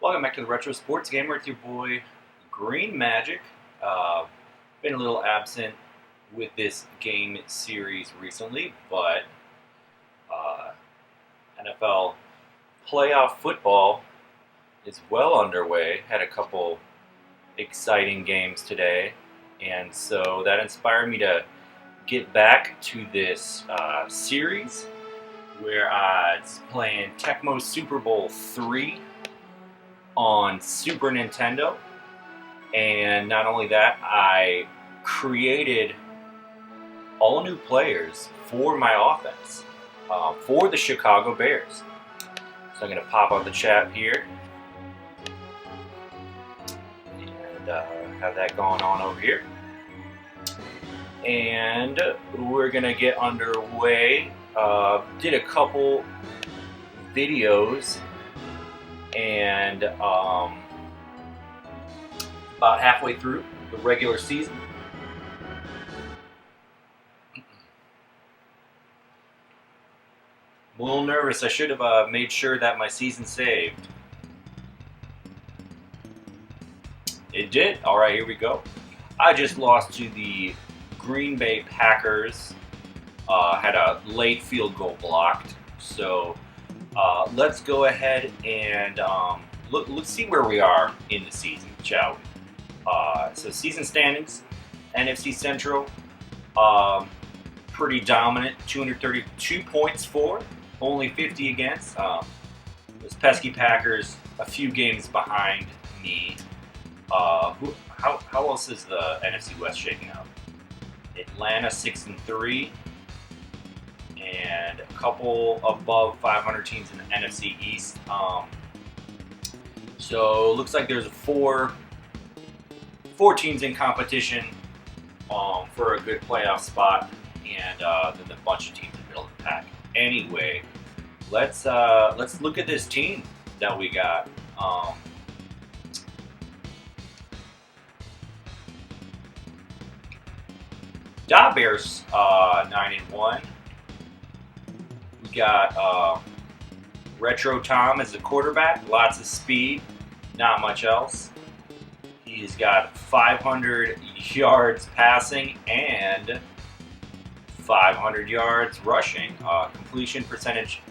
Welcome back to the Retro Sports Gamer with your boy Green Majik. Been a little absent with this game series recently, but NFL playoff football is well underway. Had a couple exciting games today, and so that inspired me to get back to this series where it's playing Tecmo Super Bowl III on Super Nintendo. And not only that, I created all new players for my offense for the Chicago Bears. So I'm going to pop out the chat here and have that going on over here. And we're going to get underway. Did a couple videos and about halfway through the regular season. I'm a little nervous. I should have made sure that my season saved. It did. All right, here we go. I just lost to the Green Bay Packers. Had a late field goal blocked. So let's go ahead and let's see where we are in the season, shall we? So season standings, NFC Central, pretty dominant, 232 points for, only 50 against. Those pesky Packers, a few games behind me. How else is the NFC West shaking out? Atlanta 6-3. And a couple above 500 teams in the NFC East. So looks like there's four teams in competition for a good playoff spot, and then a bunch of teams in the middle of the pack. Anyway, let's look at this team that we got. Bears 9-1. Got Retro Tom as the quarterback, lots of speed, not much else. He's got 500 yards passing and 500 yards rushing. Completion percentage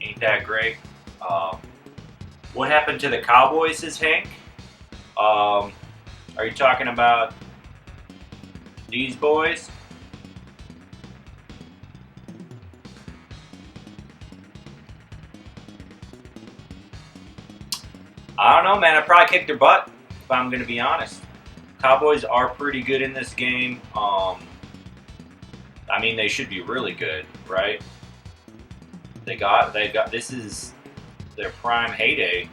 ain't that great. What happened to the Cowboys, says Hank? Are you talking about these boys? I don't know, man. I probably kicked their butt, if I'm going to be honest. Cowboys are pretty good in this game. I mean, they should be really good, right? They got. This is their prime heyday.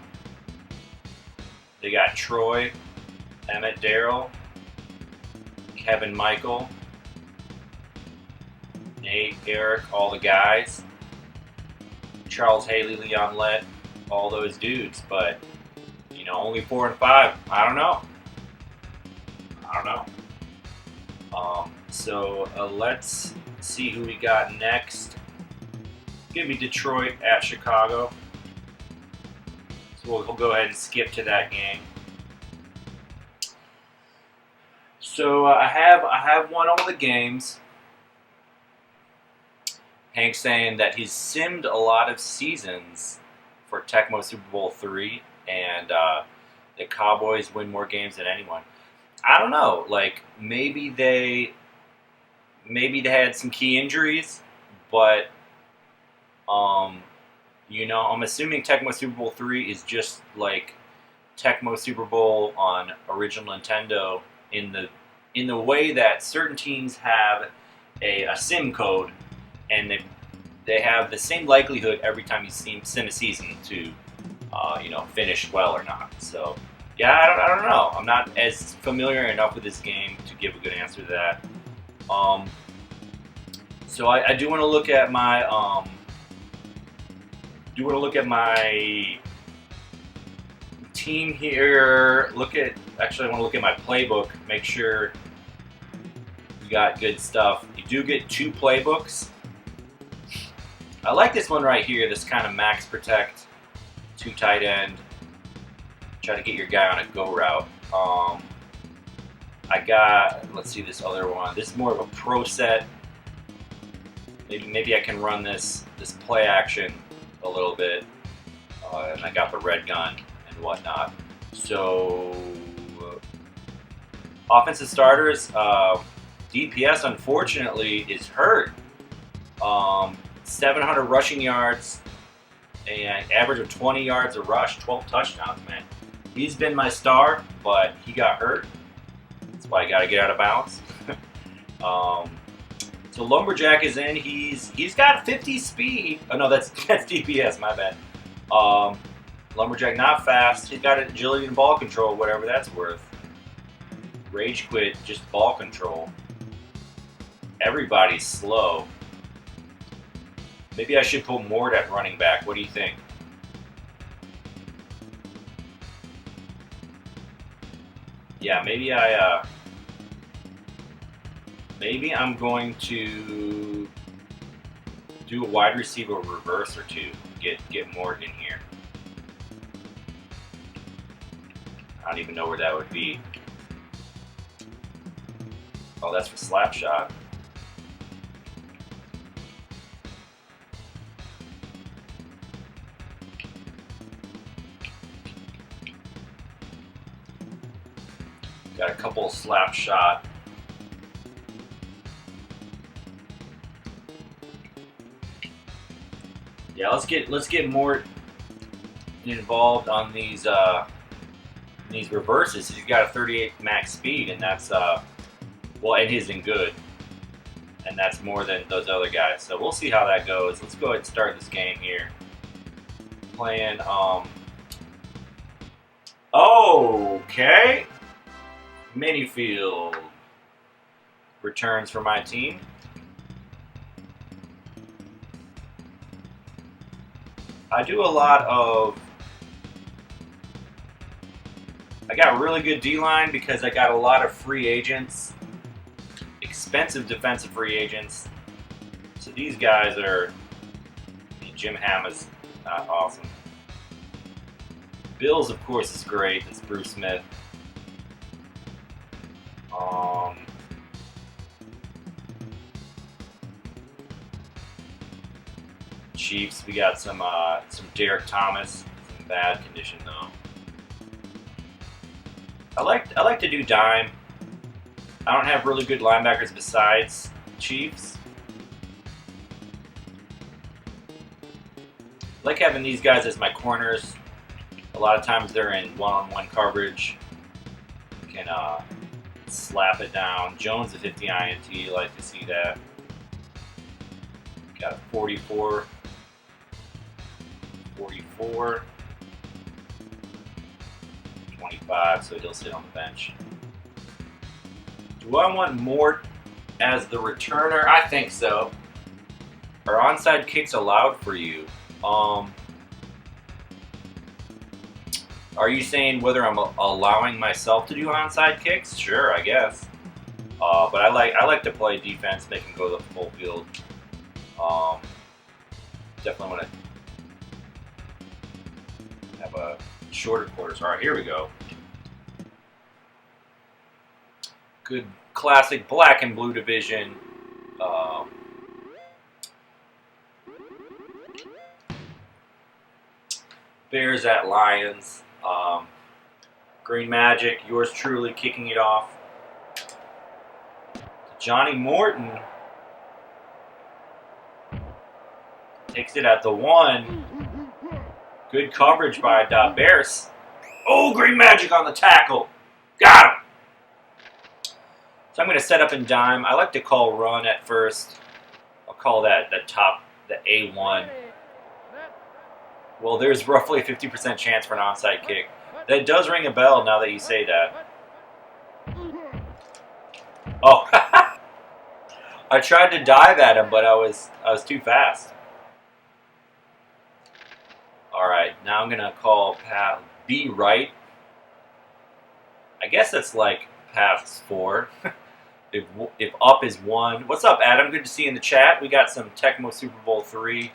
They got Troy, Emmett Darrell, Kevin Michael, Nate, Eric, all the guys. Charles Haley, Leon Lett, all those dudes, but only 4 and 5. I don't know. So let's see who we got next. Give me Detroit at Chicago. So we'll go ahead and skip to that game. So I have won all the games. Hank's saying that he's simmed a lot of seasons for Tecmo Super Bowl III. And the Cowboys win more games than anyone. I don't know. Like maybe they had some key injuries, but I'm assuming Tecmo Super Bowl III is just like Tecmo Super Bowl on original Nintendo in the way that certain teams have a sim code, and they have the same likelihood every time you sim a season to finish well or not. So, yeah, I don't know. I'm not as familiar enough with this game to give a good answer to that. So I do want to look at my team here. I want to look at my playbook. Make sure we got good stuff. You do get 2 playbooks. I like this one right here. This kind of max protect, 2 tight end. Try to get your guy on a go route. I got, let's see this other one. This is more of a pro set. Maybe I can run this play action a little bit. And I got the red gun and whatnot. So, offensive starters, DPS unfortunately is hurt. 700 rushing yards and average of 20 yards a rush, 12 touchdowns, man. He's been my star, but he got hurt. That's why I got to get out of bounds. So Lumberjack is in. He's got 50 speed. Oh no, that's DPS. My bad. Lumberjack not fast. He's got agility and ball control, whatever that's worth. Rage quit, just ball control. Everybody's slow. Maybe I should put Mort at running back. What do you think? Yeah, maybe I'm going to do a wide receiver reverse or two. Get Mort in here. I don't even know where that would be. Oh, that's for slap shot. Got a couple of slap shot. Yeah, let's get more involved on these reverses. He's got a 38 max speed, and that's well, and he isn't good, and that's more than those other guys. So we'll see how that goes. Let's go ahead and start this game here. Playing okay. Minifield returns for my team. I do a lot of. I got really good D-line because I got a lot of free agents, expensive defensive free agents. So these guys are. Jim Hamma's not awesome. Bills, of course, is great. It's Bruce Smith. Chiefs, we got some Derek Thomas. It's in bad condition though. I like to do dime. I don't have really good linebackers besides Chiefs. I like having these guys as my corners. A lot of times they're in one-on-one coverage. You can slap it down. Jones, a 50 INT, like to see that. Got a 44. 44. 25, so he'll sit on the bench. Do I want Mort as the returner? I think so. Are onside kicks allowed for you? Are you saying whether I'm allowing myself to do onside kicks? Sure, I guess. But I like to play defense, make them go the full field. Definitely want to have a shorter quarters. All right, here we go. Good classic black and blue division. Bears at Lions. Green Majik, yours truly, kicking it off. Johnny Morton takes it at the 1. Good coverage by Bears. Oh, Green Majik on the tackle. Got him. So I'm going to set up in dime. I like to call run at first. I'll call that the A1. Well, there's roughly a 50% chance for an onside kick. That does ring a bell now that you say that. Oh, I tried to dive at him, but I was too fast. All right, now I'm gonna call pass B right. I guess that's like pass 4. if up is 1. What's up, Adam? Good to see you in the chat. We got some Tecmo Super Bowl III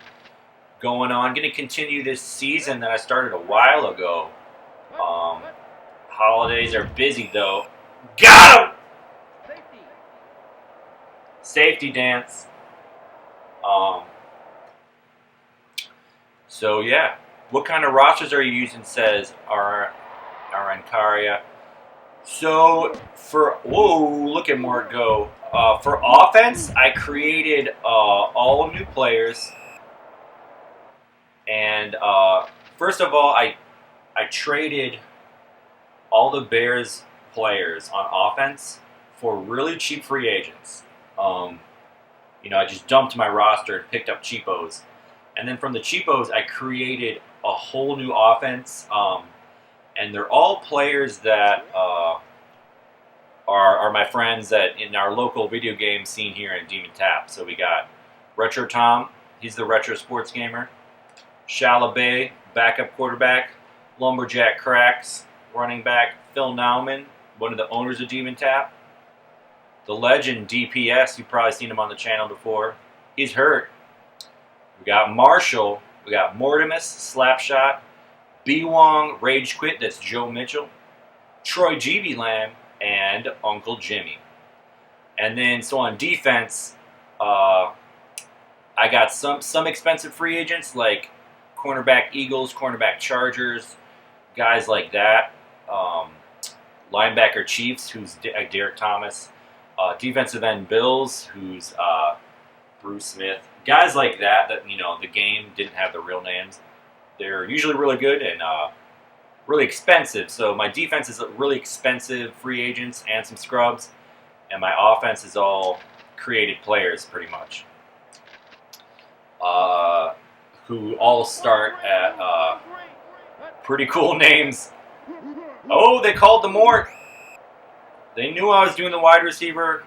going on. Going to continue this season that I started a while ago. Um, holidays are busy though. Got him! Safety dance. So yeah, what kind of rosters are you using? Says Arancaria. So look at Mark go. For offense, I created all new players, and first of all, I traded all the Bears players on offense for really cheap free agents. I just dumped my roster and picked up cheapos. And then from the cheapos, I created a whole new offense. And they're all players that are my friends that in our local video game scene here in Demon Tap. So we got Retro Tom, he's the retro sports gamer. Shalabay, backup quarterback. Lumberjack Cracks, running back. Phil Nauman, one of the owners of Demon Tap. The legend DPS, you've probably seen him on the channel before. He's hurt. We got Marshall. We got Mortimus, Slapshot. B-Wong, Rage Quit, that's Joe Mitchell. Troy GB Lamb, and Uncle Jimmy. And then, so on defense, I got some expensive free agents like cornerback Eagles, cornerback Chargers, guys like that. Linebacker Chiefs, who's Derek Thomas. Defensive end Bills, who's Bruce Smith. Guys like that the game didn't have the real names. They're usually really good and really expensive. So my defense is really expensive free agents and some scrubs. And my offense is all created players pretty much. Who all start at pretty cool names. Oh, they called the Mort. They knew I was doing the wide receiver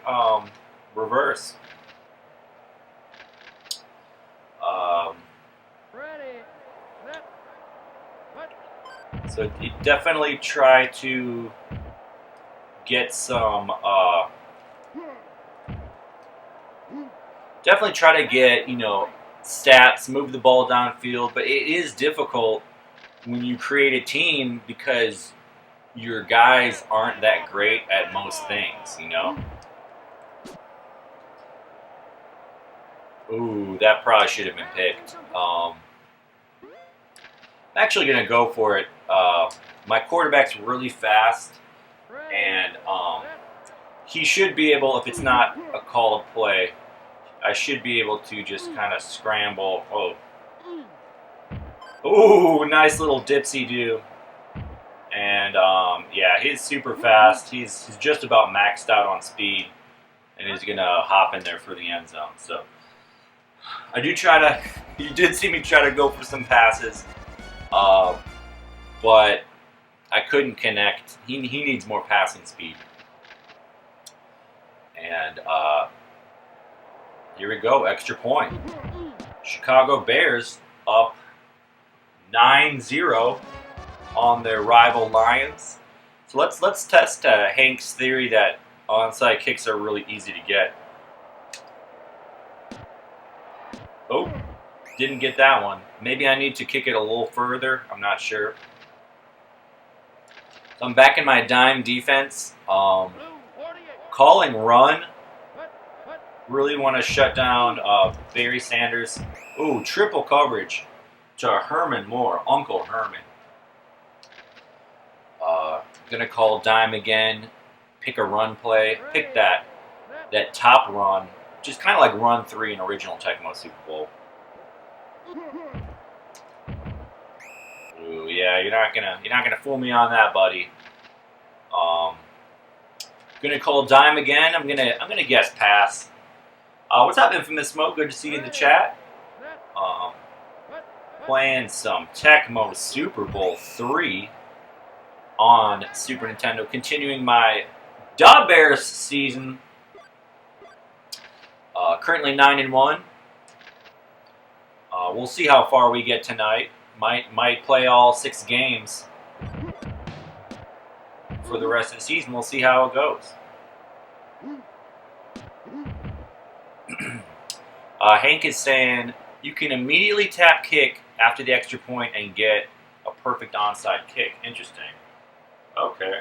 reverse. So you definitely try to get some. Definitely try to get stats, move the ball downfield, but it is difficult when you create a team because your guys aren't that great at most things, Ooh, that probably should have been picked. I'm actually going to go for it. My quarterback's really fast, and he should be able, if it's not a called play, I should be able to just kind of scramble. Oh. Ooh, nice little dipsy-do. And, yeah, he's super fast. He's just about maxed out on speed, and he's going to hop in there for the end zone. So I do try to, you did see me try to go for some passes, but I couldn't connect. He needs more passing speed. And here we go, extra point. Chicago Bears up 9-0 on their rival Lions. So let's test Hank's theory that onside kicks are really easy to get. Oh, didn't get that one. Maybe I need to kick it a little further. I'm not sure. So I'm back in my dime defense. Calling run. Really want to shut down Barry Sanders. Ooh, triple coverage to Herman Moore, Uncle Herman. Gonna call dime again. Pick a run play. Pick that top run, just kind of like run 3 in original Tecmo Super Bowl. Ooh, yeah, you're not gonna fool me on that, buddy. Gonna call dime again. I'm gonna guess pass. What's up, Infamous Smoke? Good to see you in the chat. Playing some Tecmo Super Bowl III on Super Nintendo. Continuing my Da Bears season. Currently 9-1. We'll see how far we get tonight. Might play all 6 games for the rest of the season. We'll see how it goes. Hank is saying you can immediately tap kick after the extra point and get a perfect onside kick. Interesting. Okay.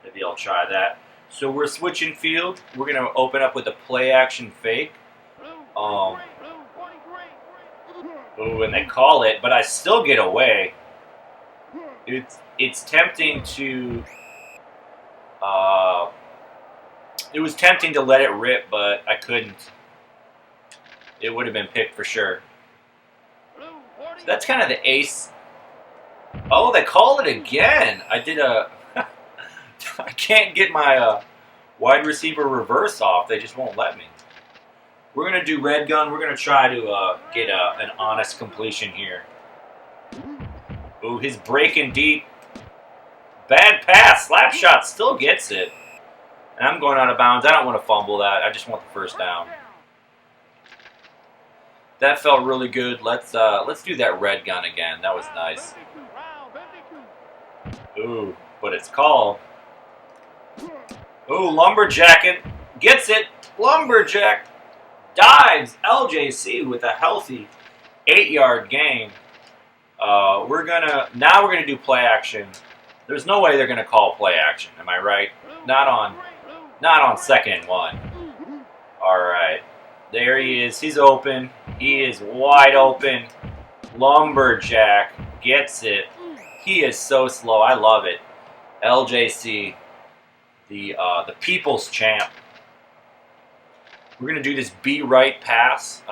Maybe I'll try that. So we're switching field. We're going to open up with a play action fake. Oh, and they call it, but I still get away. It's tempting to... it was tempting to let it rip, but I couldn't. It would have been picked for sure. So that's kind of the ace. Oh, they call it again. I did a... I can't get my wide receiver reverse off. They just won't let me. We're going to do red gun. We're going to try to get an honest completion here. Ooh, his breaking deep. Bad pass. Slap shot still gets it. And I'm going out of bounds. I don't want to fumble that. I just want the first down. That felt really good. Let's do that red gun again. That was nice. Ooh, but it's called. Ooh, lumberjacket gets it. Lumberjack dives. LJC with a healthy 8-yard gain. Now we're gonna do play action. There's no way they're gonna call play action. Am I right? Not on 2nd and 1. All right, there he is. He's open. He is wide open. Lumberjack gets it. He is so slow. I love it. LJC, the people's champ. We're gonna do this be right pass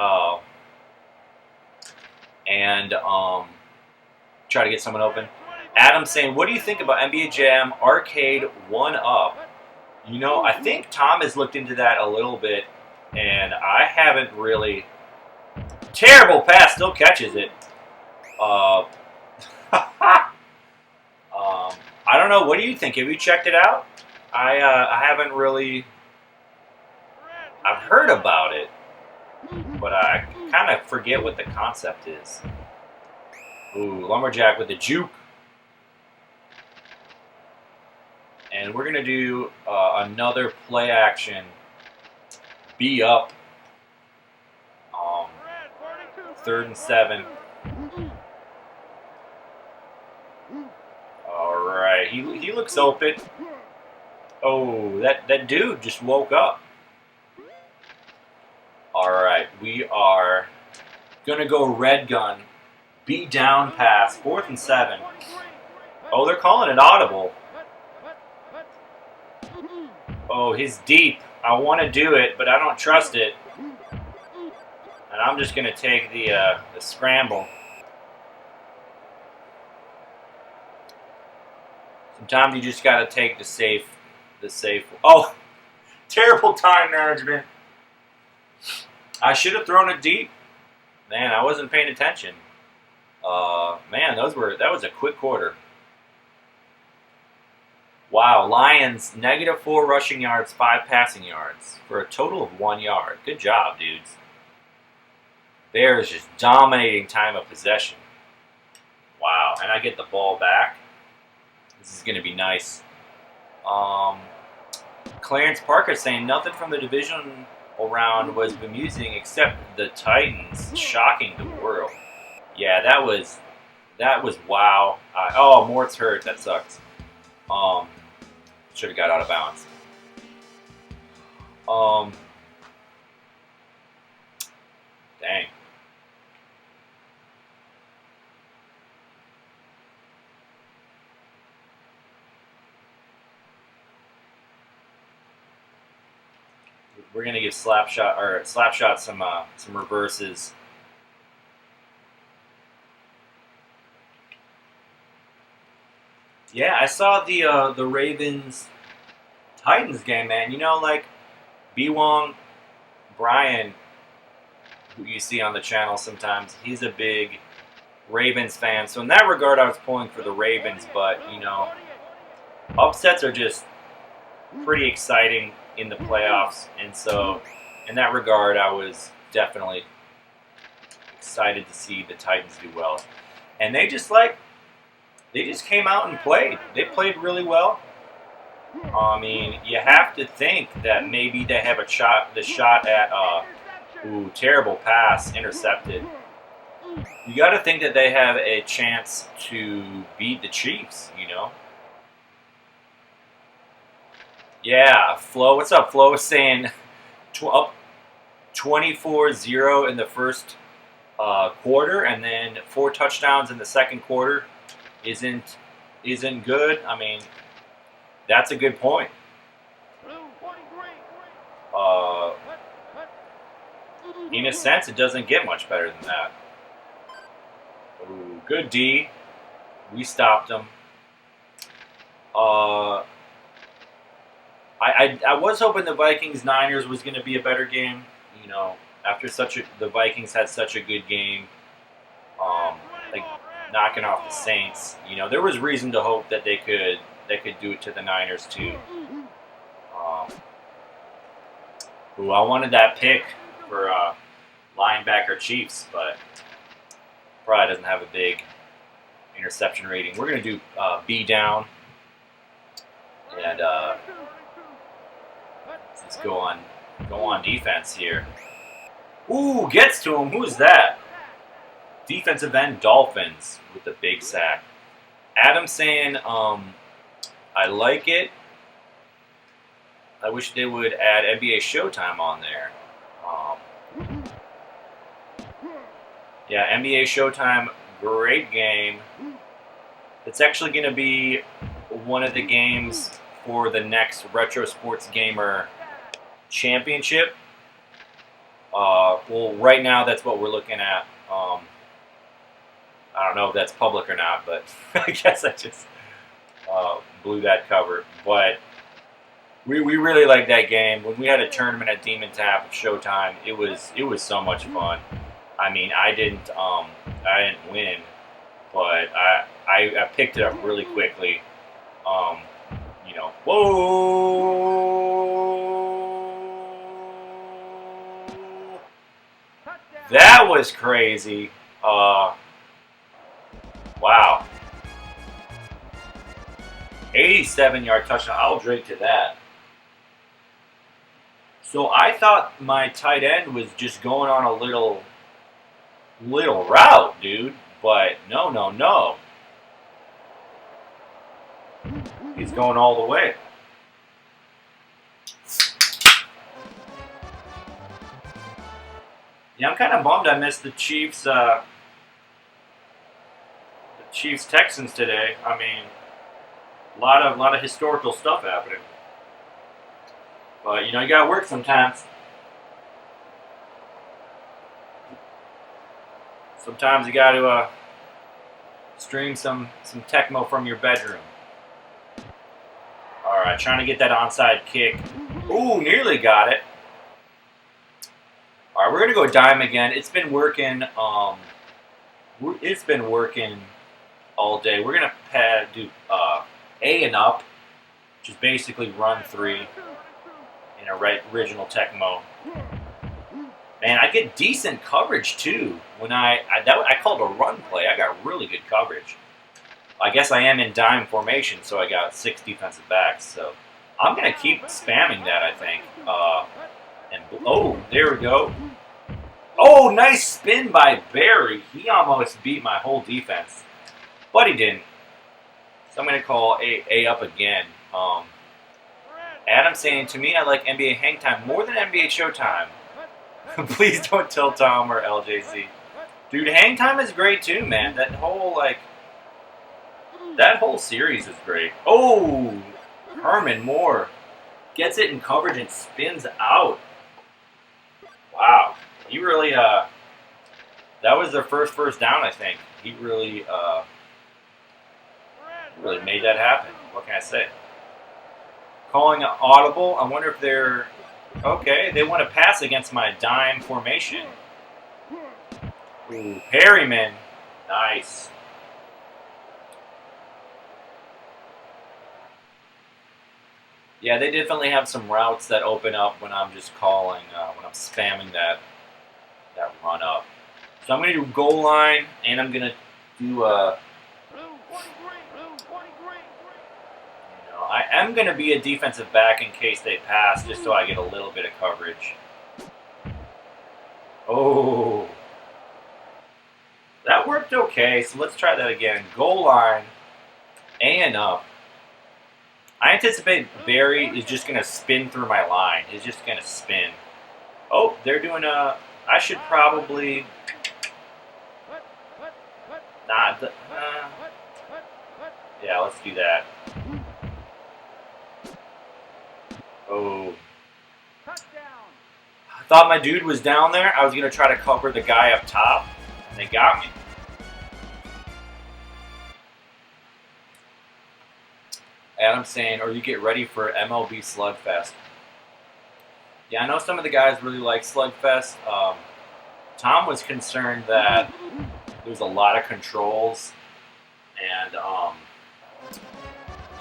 and try to get someone open. Adam's saying, what do you think about NBA Jam Arcade 1-Up? You know, I think Tom has looked into that a little bit, and I haven't really. Terrible pass, still catches it. I don't know. What do you think? Have you checked it out? I haven't really. I've heard about it, but I kind of forget what the concept is. Ooh, lumberjack with the juke. And we're going to do another play action. Be up. 3rd and 7. All right. He looks open. Oh, that dude just woke up. All right. We are going to go red gun. Be down pass. 4th and 7. Oh, they're calling it audible. Oh, he's deep. I want to do it, but I don't trust it. And I'm just going to take the scramble. Sometimes you just got to take the safe. Oh, terrible time management. I should have thrown it deep. Man, I wasn't paying attention. Man, that was a quick quarter. Wow, Lions, -4 rushing yards, 5 passing yards, for a total of 1 yard. Good job, dudes. Bears just dominating time of possession. Wow, and I get the ball back. This is going to be nice. Clarence Parker saying nothing from the divisional round was bemusing except the Titans shocking the world. Yeah, that was wow. Mort's hurt. That sucks. Should have got out of bounds. Dang. We're gonna give Slapshot some reverses. Yeah, I saw the Ravens Titans game, man. You know, like B-Wong Brian, who you see on the channel sometimes, he's a big Ravens fan. So in that regard, I was pulling for the Ravens. But, you know, upsets are just pretty exciting in the playoffs. And so in that regard, I was definitely excited to see the Titans do well. And they just came out and played. They played really well. I mean, you have to think that maybe they have the shot at, terrible pass, intercepted. You got to think that they have a chance to beat the Chiefs, you know? Yeah, Flo, what's up? Flo is saying up 24-0 in the first quarter, and then 4 touchdowns in the second quarter isn't good. I mean, that's a good point. In a sense, it doesn't get much better than that. Ooh, good D. We stopped them. I was hoping the Vikings-Niners was going to be a better game. You know, after the Vikings had such a good game, like knocking off the Saints. You know, there was reason to hope that they could do it to the Niners too. Ooh, I wanted that pick for linebacker Chiefs, but probably doesn't have a big interception rating. We're going to do B down, and let's go on defense here. Ooh, gets to him. Who's that? Defensive end Dolphins with the big sack. Adam saying, I like it. I wish they would add NBA Showtime on there. Yeah, NBA Showtime, great game. It's actually going to be one of the games for the next Retro Sports Gamer Championship. Well, right now that's what we're looking at. I don't know if that's public or not, but I guess I just blew that cover. But we really liked that game. When we had a tournament at Demon Tap with Showtime, it was so much fun. I mean, I didn't win, but I picked it up really quickly. You know, whoa, that was crazy. Wow, 87-yard touchdown. I'll drink to that. So I thought my tight end was just going on a little route, dude. But no. He's going all the way. Yeah, I'm kind of bummed I missed the Chiefs Texans today. I mean, a lot of historical stuff happening. But you know, you gotta work sometimes. Sometimes you gotta stream some Tecmo from your bedroom. All right, trying to get that onside kick. Ooh, nearly got it. All right, we're gonna go dime again. It's been working. It's been working all day. We're gonna do A and up, which is basically run 3 in a original Tecmo. Man, I get decent coverage too. When I called a run play, I got really good coverage. I guess I am in dime formation, so I got 6 defensive backs. So I'm gonna keep spamming that, I think. Oh, there we go. Oh, nice spin by Barry. He almost beat my whole defense, but he didn't. So I'm gonna call A up again. Adam saying, to me, I like NBA Hang Time more than NBA Showtime. Please don't tell Tom or LJC. Dude, Hang Time is great too, man. That whole series is great. Oh, Herman Moore gets it in coverage and spins out. Wow, he really that was their first down, I think. He really made that happen. What can I say? Calling an audible. I wonder if they're okay. They want to pass against my dime formation. Ooh, Perryman, nice. Yeah, they definitely have some routes that open up when I'm just calling, when I'm spamming that run up. So I'm going to do goal line, and I'm going to do I am going to be a defensive back in case they pass, just so I get a little bit of coverage. Oh. okay, so let's try that again. Goal line, A and up. I anticipate Barry is just going to spin through my line. He's just going to spin. Oh, they're doing a... I should probably... yeah, let's do that. Oh. I thought my dude was down there. I was going to try to cover the guy up top. And they got me. Adam's saying, or you get ready for MLB Slugfest. Yeah, I know some of the guys really like Slugfest. Tom was concerned that there was a lot of controls, and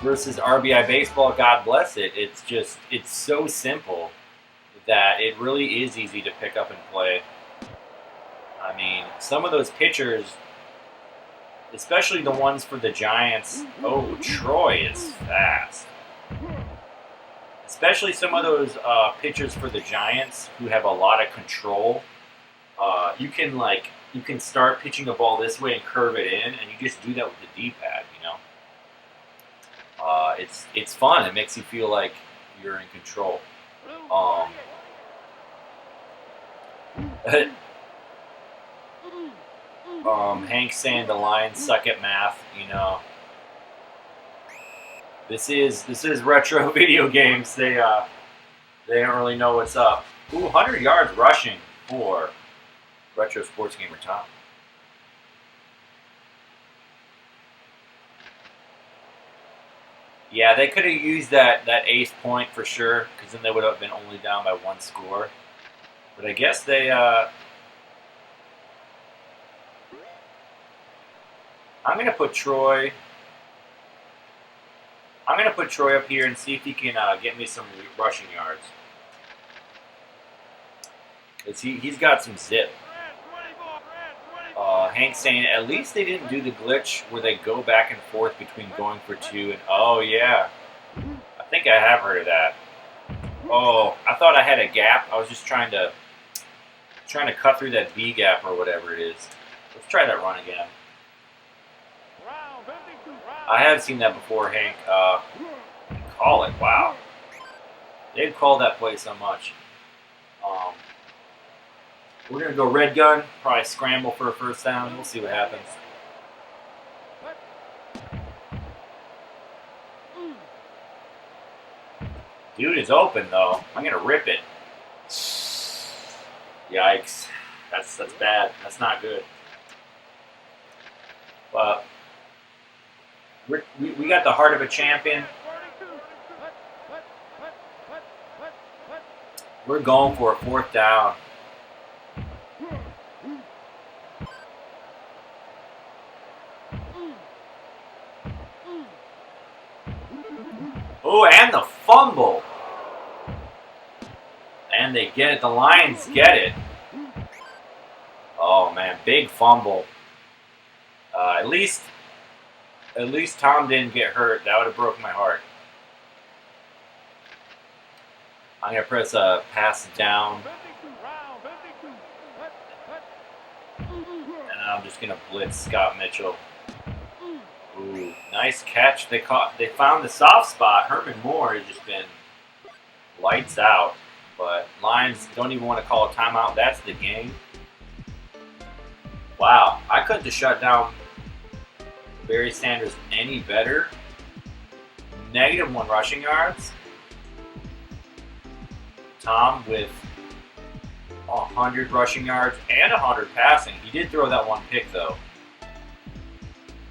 versus RBI Baseball, God bless it, it's so simple that it really is easy to pick up and play. I mean, some of those pitchers, especially the ones for the Giants. Oh, Troy is fast. Especially some of those pitchers for the Giants who have a lot of control. You can start pitching a ball this way and curve it in, and you just do that with the D-pad. It's fun. It makes you feel like you're in control. Hank saying the Lions suck at math. This is retro video games. They don't really know what's up. Ooh, 100 yards rushing for Retro Sports Gamer Tom. Yeah, they could have used that eighth point for sure, because then they would have been only down by one score. But I guess they... I'm going to put Troy up here and see if he can get me some rushing yards. Because he's got some zip. Hank's saying, at least they didn't do the glitch where they go back and forth between going for two and... Oh, yeah. I think I have heard of that. Oh, I thought I had a gap. I was just trying to cut through that B gap or whatever it is. Let's try that run again. I have seen that before, Hank. Call it. Wow. They've called that play so much. We're going to go red gun. Probably scramble for a first down. We'll see what happens. Dude is open, though. I'm going to rip it. Yikes. That's bad. That's not good. But... We got the heart of a champion. We're going for a fourth down. Oh, and the fumble. And they get it. The Lions get it. Oh, man. Big fumble. At least Tom didn't get hurt. That would have broken my heart. I'm going to press a pass down. And I'm just going to blitz Scott Mitchell. Ooh, nice catch. They found the soft spot. Herman Moore has just been lights out. But Lions don't even want to call a timeout. That's the game. Wow. I couldn't have shut down Barry Sanders any better. -1 rushing yards. Tom with 100 rushing yards and 100 passing. He did throw that one pick, though.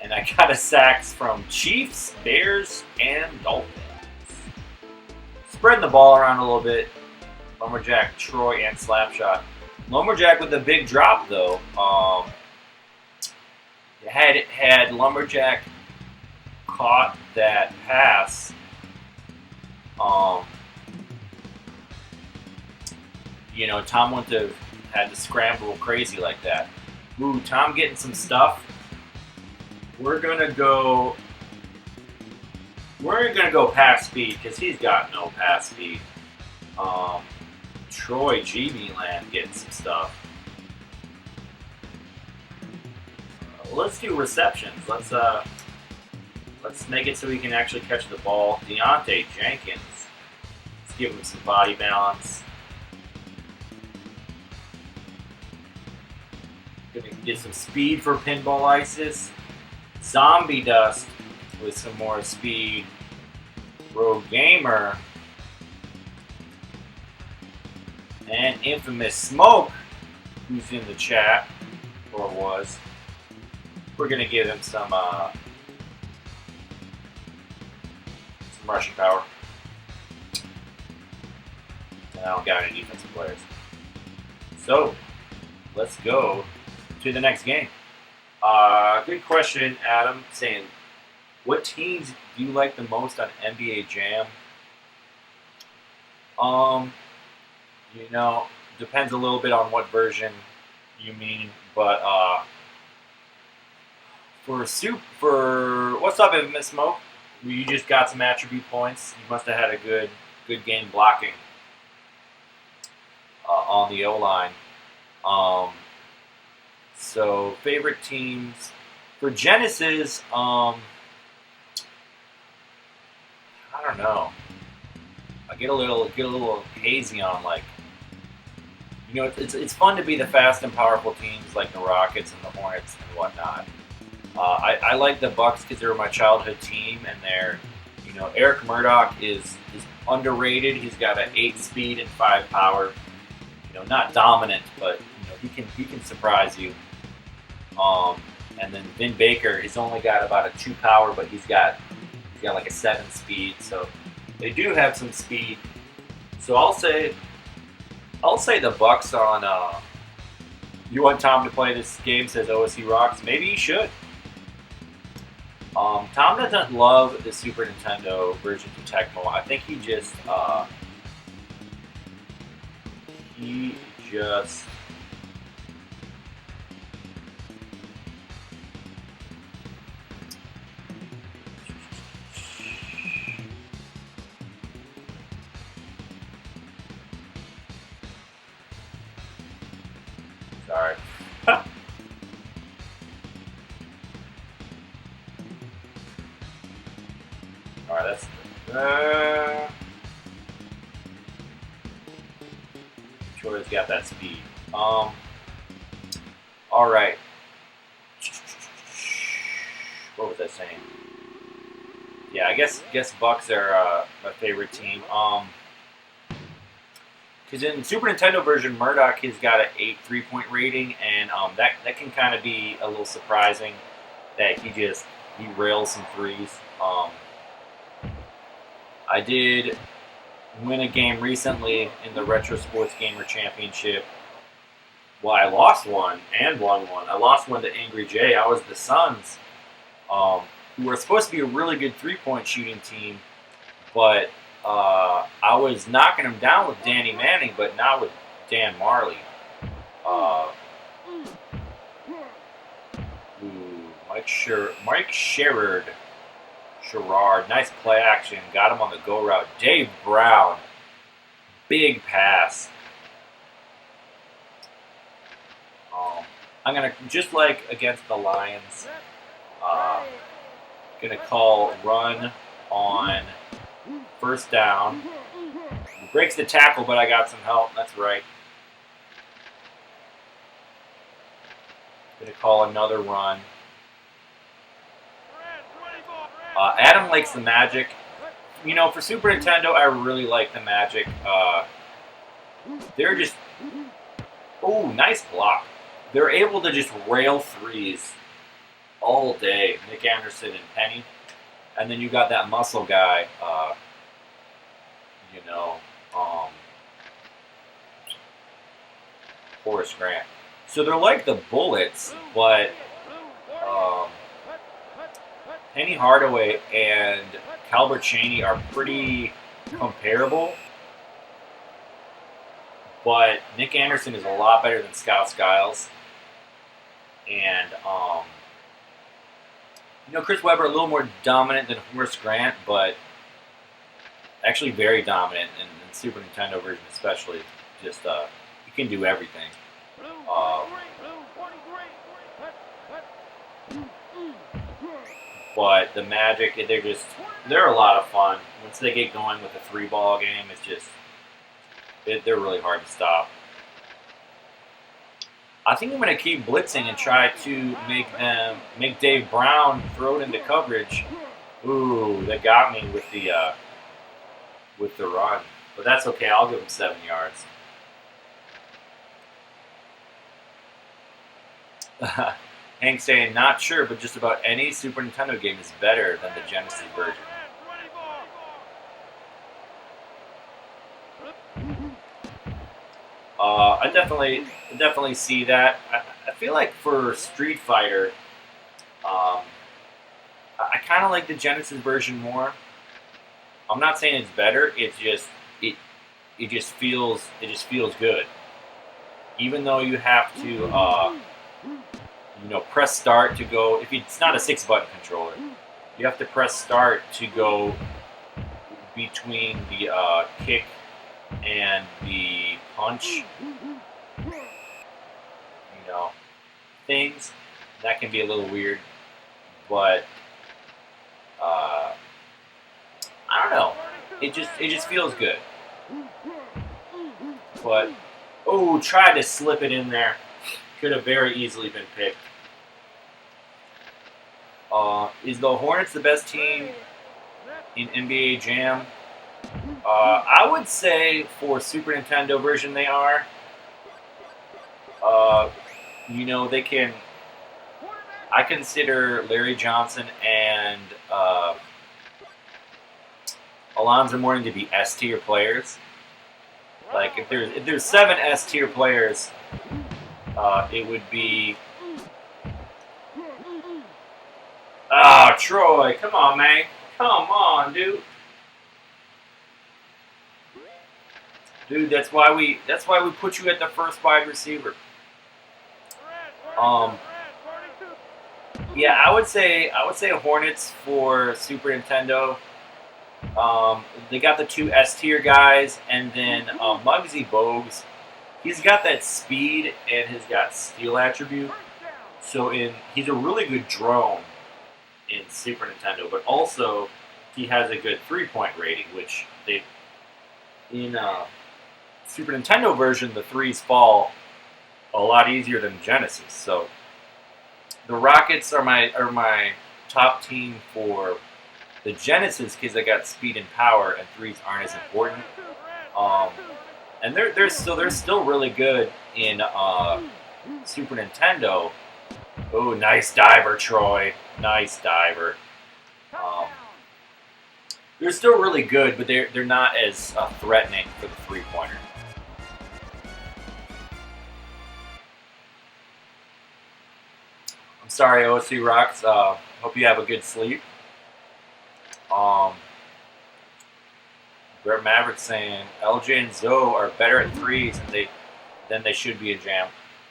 And I got a sacks from Chiefs, Bears, and Dolphins. Spreading the ball around a little bit. Lumberjack, Troy, and Slapshot. Lumberjack with a big drop, though. Had Lumberjack caught that pass, Tom wouldn't have had to scramble crazy like that. Ooh, Tom getting some stuff. We're gonna go pass speed because he's got no pass speed. Troy GB Land getting some stuff. let's do receptions. Let's make it so he can actually catch the ball. Deontay Jenkins. Let's give him some body balance. Gonna get some speed for Pinball Isis. Zombie Dust with some more speed. Rogue Gamer. And Infamous Smoke, who's in the chat, or was. We're gonna give him some rushing power. And I don't got any defensive players. So, let's go to the next game. Good question, Adam, saying, what teams do you like the most on NBA Jam? You know, depends a little bit on what version you mean, but for what's up, Infamous Smoke? You just got some attribute points. You must have had a good game blocking on the O-line. So favorite teams for Genesis, I don't know. I get a little hazy on, like, you know, it's fun to be the fast and powerful teams like the Rockets and the Hornets and whatnot. I like the Bucks because they were my childhood team, and they're, you know, Eric Murdoch is underrated. He's got an 8 speed and 5 power. You know, not dominant, but you know, he can surprise you. And then Vin Baker, he's only got about a 2 power, but he's got like a 7 speed. So they do have some speed. So I'll say the Bucks on. You want Tom to play this game? Says OSC rocks. Maybe he should. Tom doesn't love the Super Nintendo version of Tecmo. I think he just sorry. All right, that's Troy's got that speed. All right. What was I saying? Yeah, I guess Bucks are my favorite team. Because in Super Nintendo version, Murdoch has got an 8 3-point rating, and that can kind of be a little surprising that he rails some threes. I did win a game recently in the Retro Sports Gamer Championship. Well, I lost one and won one. I lost one to Angry J. I was the Suns, who were supposed to be a really good 3-point shooting team, but I was knocking them down with Danny Manning, but not with Dan Marley. Mike Sherrod. Nice play action. Got him on the go route. Dave Brown. Big pass. I'm going to, just like against the Lions, going to call run on first down. Breaks the tackle, but I got some help. That's right. Going to call another run. Adam likes the Majik. You know, for Super Nintendo, I really like the Majik. They're just... Oh, nice block. They're able to just rail threes all day. Nick Anderson and Penny. And then you got that muscle guy, Horace Grant. So they're like the Bullets, but Penny Hardaway and Calbert Chaney are pretty comparable. But Nick Anderson is a lot better than Scout Skiles. And, Chris Webber a little more dominant than Horace Grant, but actually very dominant in Super Nintendo version especially. Just, you can do everything. But the Magic, they're a lot of fun. Once they get going with a 3-ball game, they're really hard to stop. I think I'm going to keep blitzing and try to make Dave Brown throw it into coverage. Ooh, that got me with the run, but that's okay. I'll give him 7 yards. Hank saying, not sure, but just about any Super Nintendo game is better than the Genesis version. I definitely see that. I feel like for Street Fighter, I kind of like the Genesis version more. I'm not saying it's better. It just feels good. Even though you have to press start to go. If it's not a 6-button controller, you have to press start to go between the kick and the punch. Things that can be a little weird, but I don't know. It just feels good. But tried to slip it in there. Could have very easily been picked. Is the Hornets the best team in NBA Jam? I would say for Super Nintendo version they are. They can. I consider Larry Johnson and Alonzo Mourning to be S tier players. Like if there's 7 S tier players, it would be. Troy, come on, man, come on, dude. Dude, that's why we put you at the first wide receiver. Yeah, I would say Hornets for Super Nintendo. They got the 2 S tier guys, and then Muggsy Bogues. He's got that speed and he's got steal attribute. So he's a really good drone in Super Nintendo, but also he has a good 3-point rating, which in Super Nintendo version the 3s fall a lot easier than Genesis. So the Rockets are my top team for the Genesis because they got speed and power, and 3s aren't as important. And they're still really good in Super Nintendo. Oh, nice diver, Troy. Nice diver. They're still really good, but they're not as threatening for the 3-pointer. I'm sorry, OC Rocks. Hope you have a good sleep. Brett Maverick saying LJ and Zoe are better at 3s than they should be in Jam.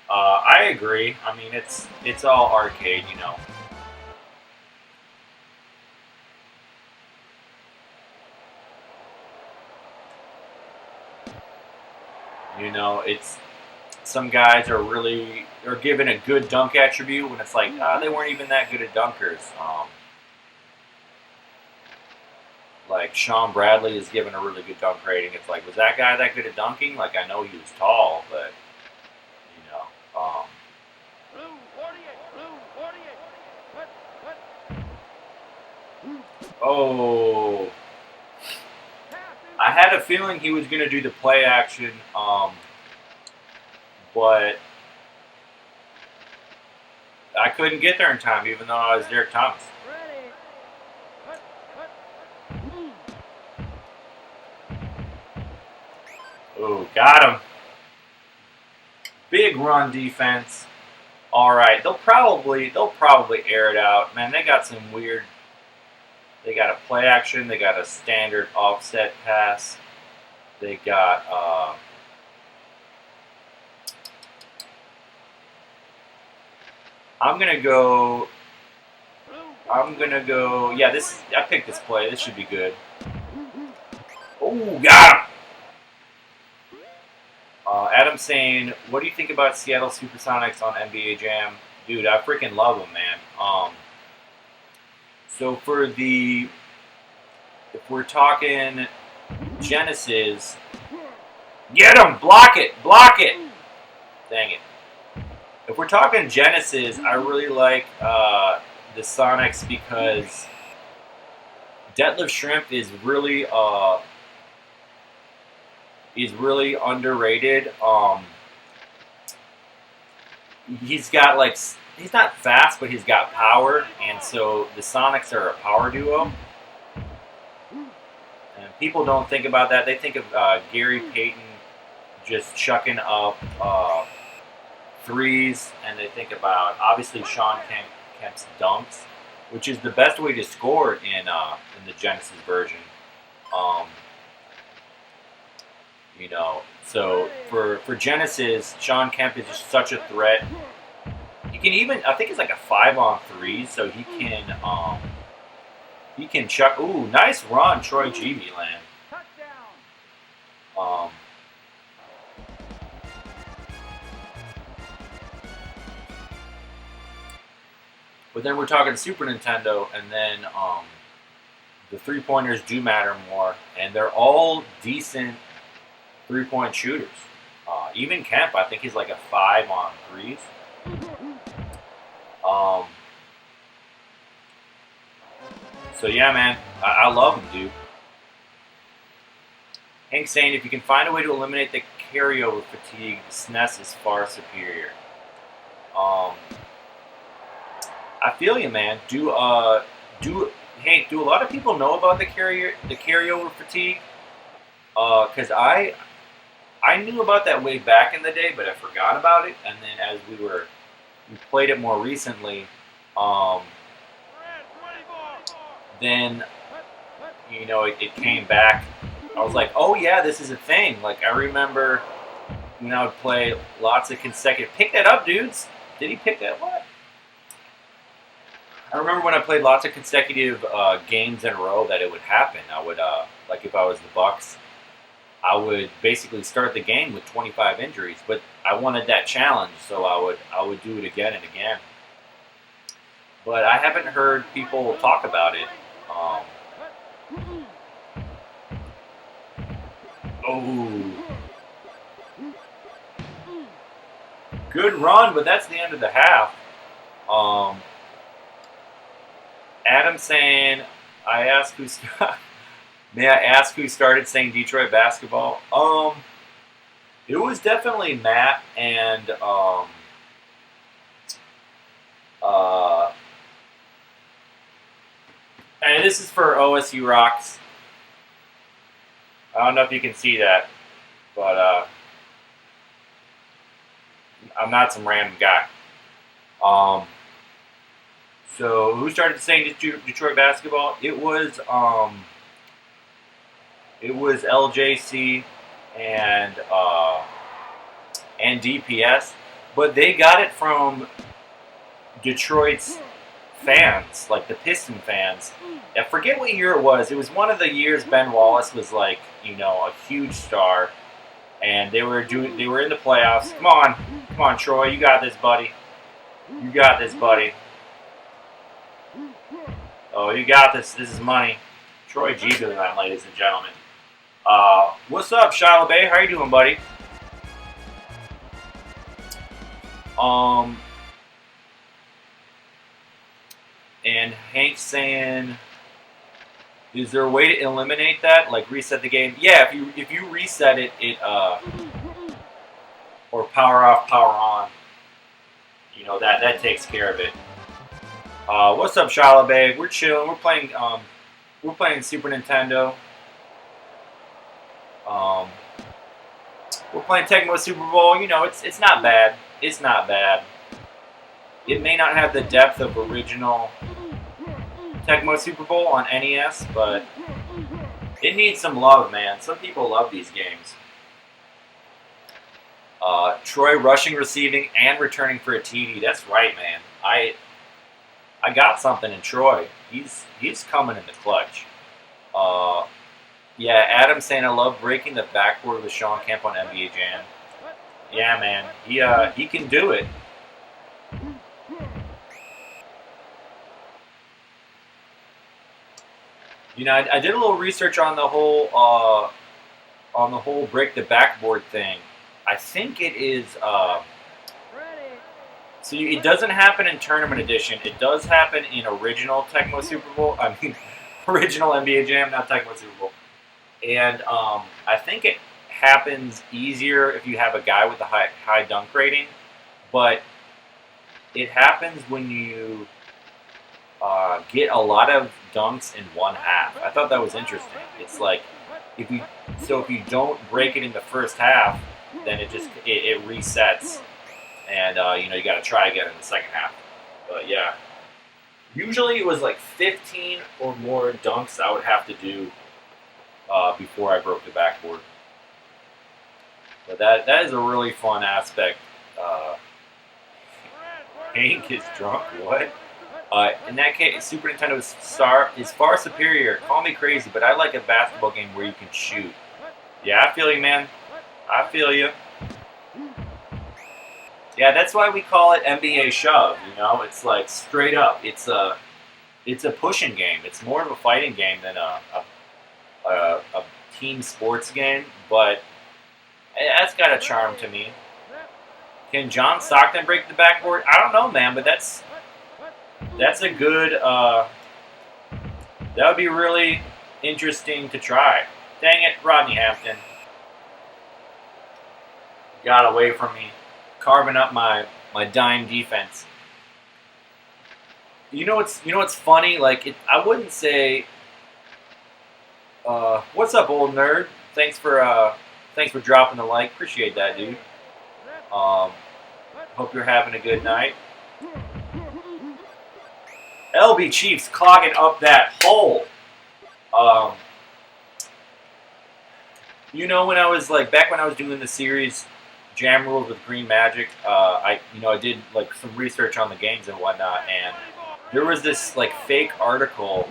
I agree. I mean, it's all arcade, It's some guys are given a good dunk attribute when it's like they weren't even that good at dunkers. Like Sean Bradley is given a really good dunk rating. It's like, was that guy that good at dunking? Like, I know he was tall, but I had a feeling he was going to do the play action, but I couldn't get there in time, even though I was Derek Thomas. Oh, got him. Big run defense. All right, they'll probably air it out. Man, they got some weird. They got a play action. They got a standard offset pass. They got. I'm gonna go. Yeah, I picked this play. This should be good. Oh, got him. Adam saying, what do you think about Seattle Supersonics on NBA Jam? Dude, I freaking love them, man. So for the, if we're talking Genesis, get him, block it, dang it. If we're talking Genesis, I really like the Sonics because Detlef Shrimp is really underrated. He's got like, he's not fast, but he's got power, and so the Sonics are a power duo. And people don't think about that. They think of Gary Payton just chucking up threes, and they think about obviously Sean Kemp's dunks, which is the best way to score in the Genesis version. So for Genesis, Sean Kemp is just such a threat. He can even, I think it's like a 5-on-3, so he can chuck. Ooh, nice run, Troy G.B. land. But then we're talking Super Nintendo, and then the 3-pointers do matter more, and they're all decent 3-point shooters. Even Kemp, I think he's like a 5-on-3s. So yeah, man, I love him, dude. Hank saying, if you can find a way to eliminate the carryover fatigue, the SNES is far superior. I feel you, man. Do a lot of people know about the carryover fatigue? Because I knew about that way back in the day, but I forgot about it. And then as we played it more recently, then it came back. I was like, oh yeah, this is a thing. Like I remember when I would play lots of consecutive. Pick that up, dudes. Did he pick that? What? I remember when I played lots of consecutive games in a row that it would happen. I would, like if I was the Bucks, I would basically start the game with 25 injuries, but I wanted that challenge, so I would do it again and again. But I haven't heard people talk about it. Good run, but that's the end of the half. Adam saying, may I ask who started saying Detroit basketball? It was definitely Matt and and this is for OSU Rocks. I don't know if you can see that, but I'm not some random guy. So who started saying Detroit basketball? It was LJC and DPS, but they got it from Detroit's fans, like the Piston fans. I forget what year it was. It was one of the years Ben Wallace was like, a huge star, and they were in the playoffs. Come on, Troy, you got this, buddy. You got this, buddy. Oh, you got this. This is money. Troy G. doing that, ladies and gentlemen. What's up, Shiloh Bay? How you doing, buddy? And Hank's saying, is there a way to eliminate that? Like reset the game? Yeah, if you reset it, or power off, power on. That takes care of it. What's up, Shiloh Bay? We're chilling. We're playing Super Nintendo. We're playing Tecmo Super Bowl. It's not bad. It's not bad. It may not have the depth of original Tecmo Super Bowl on NES, but it needs some love, man. Some people love these games. Troy rushing, receiving, and returning for a TD. That's right, man. I got something in Troy. He's coming in the clutch. Yeah, Adam saying I love breaking the backboard with Sean Kemp on NBA Jam. Yeah, man. He can do it. You know, I did a little research on the whole break the backboard thing. I think it is. So it doesn't happen in Tournament Edition. It does happen in original Tecmo Super Bowl. I mean, original NBA Jam, not Tecmo Super Bowl. And I think it happens easier if you have a guy with a high dunk rating, but it happens when you get a lot of dunks in one half. I thought that was interesting. It's like if you don't break it in the first half, then it resets, and you know, you got to try again in the second half. But yeah, usually it was like 15 or more dunks I would have to do before I broke the backboard. But that is a really fun aspect. Hank is drunk. What? In that case, Super Nintendo is far superior. Call me crazy, but I like a basketball game where you can shoot. Yeah, I feel you, man. I feel you. Yeah, that's why we call it NBA Shove. You know, it's like straight up. It's a pushing game. It's more of a fighting game than a team sports game. But that's got a charm to me. Can John Stockton break the backboard? I don't know, man, but that's a good. That would be really interesting to try. Dang it, Rodney Hampton got away from me, carving up my dime defense. You know what's funny? Like I wouldn't say. What's up, old nerd? Thanks for dropping the like. Appreciate that, dude. Hope you're having a good night. LB Chiefs clogging up that hole. You know, when I was back when I was doing the series Jam Rules with Green Magic, I did like some research on the games and whatnot, and there was this like fake article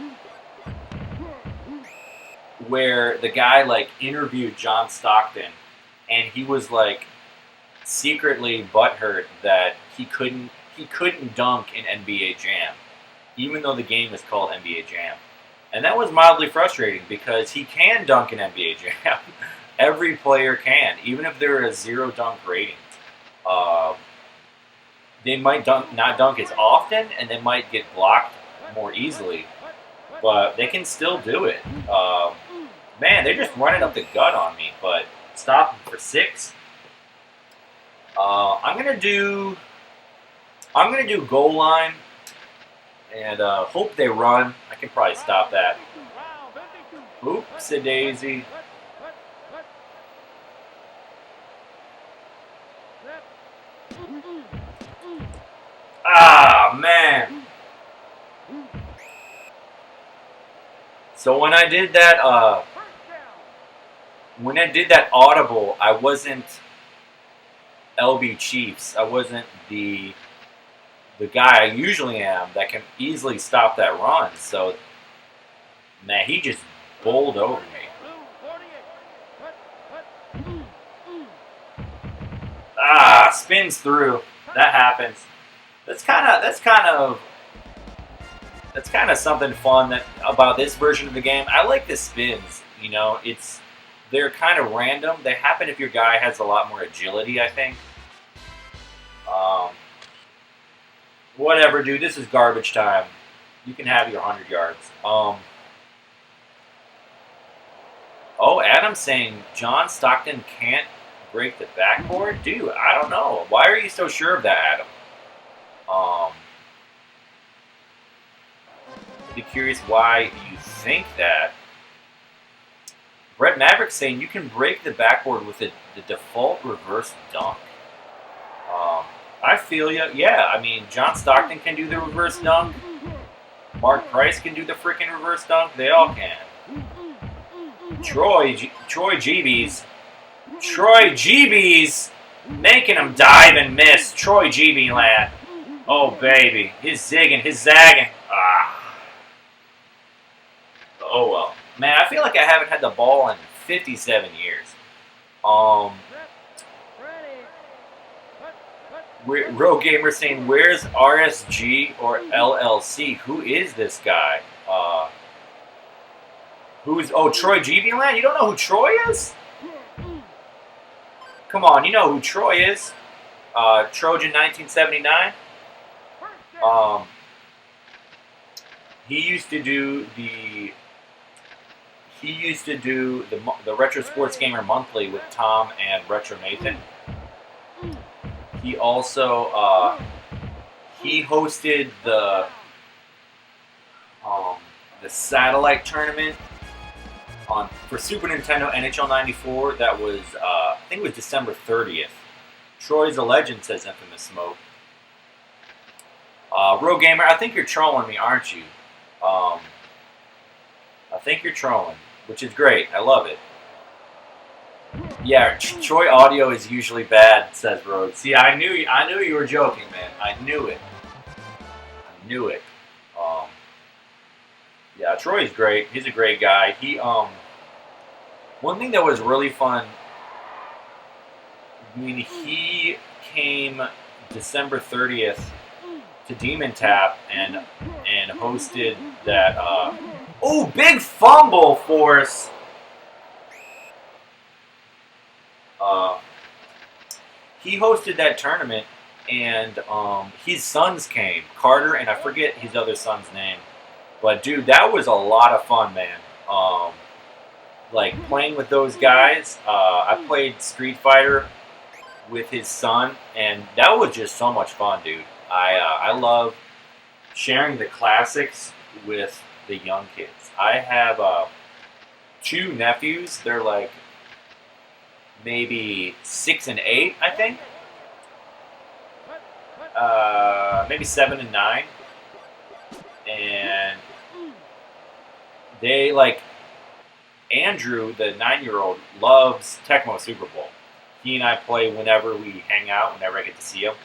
where the guy like interviewed John Stockton, and he was like secretly butthurt that he couldn't dunk in NBA Jam, even though the game is called NBA Jam. And that was mildly frustrating because he can dunk in NBA Jam. Every player can, even if they're a 0 dunk rating. They might not dunk as often, and they might get blocked more easily, but they can still do it. Man, they're just running up the gut on me, but stop them for 6. I'm gonna do goal line and hope they run. I can probably stop that. Oops, a daisy. Ah, man. So when I did that audible, I wasn't LB Chiefs. I wasn't the guy I usually am that can easily stop that run. So, man, he just bowled over me. Ah, spins through. That happens. That's kind of something fun about this version of the game. I like the spins. You know, they're kind of random. They happen if your guy has a lot more agility, I think. Whatever, dude. This is garbage time. You can have your 100 yards. Oh, Adam's saying John Stockton can't break the backboard? Dude, I don't know. Why are you so sure of that, Adam? I'd be curious why you think that. Brett Maverick's saying you can break the backboard with the default reverse dunk. I feel you. Yeah, I mean, John Stockton can do the reverse dunk. Mark Price can do the freaking reverse dunk. They all can. Troy GBs. Making him dive and miss. Troy GB lad. Oh, baby. His zigging, his zagging. Ah. Oh, well. Man, I feel like I haven't had the ball in 57 years. Rogue Gamer saying, where's RSG or LLC? Who is this guy? Troy Jubilant? You don't know who Troy is? Come on, you know who Troy is. Trojan 1979. He used to do the Retro Sports Gamer Monthly with Tom and Retro Nathan. He also he hosted the satellite tournament for Super Nintendo NHL '94. That was I think it was December 30th. Troy's a legend, says Infamous Smoke. Real Gamer, I think you're trolling me, aren't you? I think you're trolling, which is great. I love it. Yeah, Troy audio is usually bad, says Road. See, I knew you were joking, man. I knew it. Yeah, Troy's great. He's a great guy. One thing that was really fun. I mean, he came December 30th to Demon Tap and hosted that. Big fumble force. He hosted that tournament, and his sons came, Carter, and I forget his other son's name. But dude, that was a lot of fun, man. Like playing with those guys. I played Street Fighter with his son, and that was just so much fun, dude. I love sharing the classics with the young kids. I have 2 nephews. They're like maybe 6 and 8, I think. Maybe 7 and 9. And they like Andrew, the 9-year-old, loves Tecmo Super Bowl. He and I play whenever we hang out, whenever I get to see him.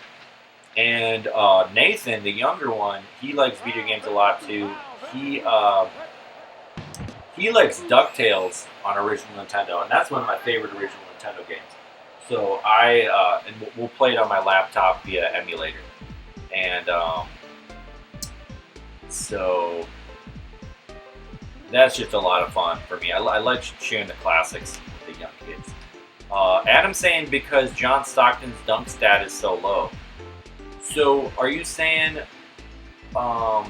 And Nathan, the younger one, he likes video games a lot too. He likes DuckTales on original Nintendo, and that's one of my favorite original Nintendo games. So and we'll play it on my laptop via emulator. And so that's just a lot of fun for me. I like sharing the classics with the young kids. Adam's saying because John Stockton's dunk stat is so low. So are you saying, all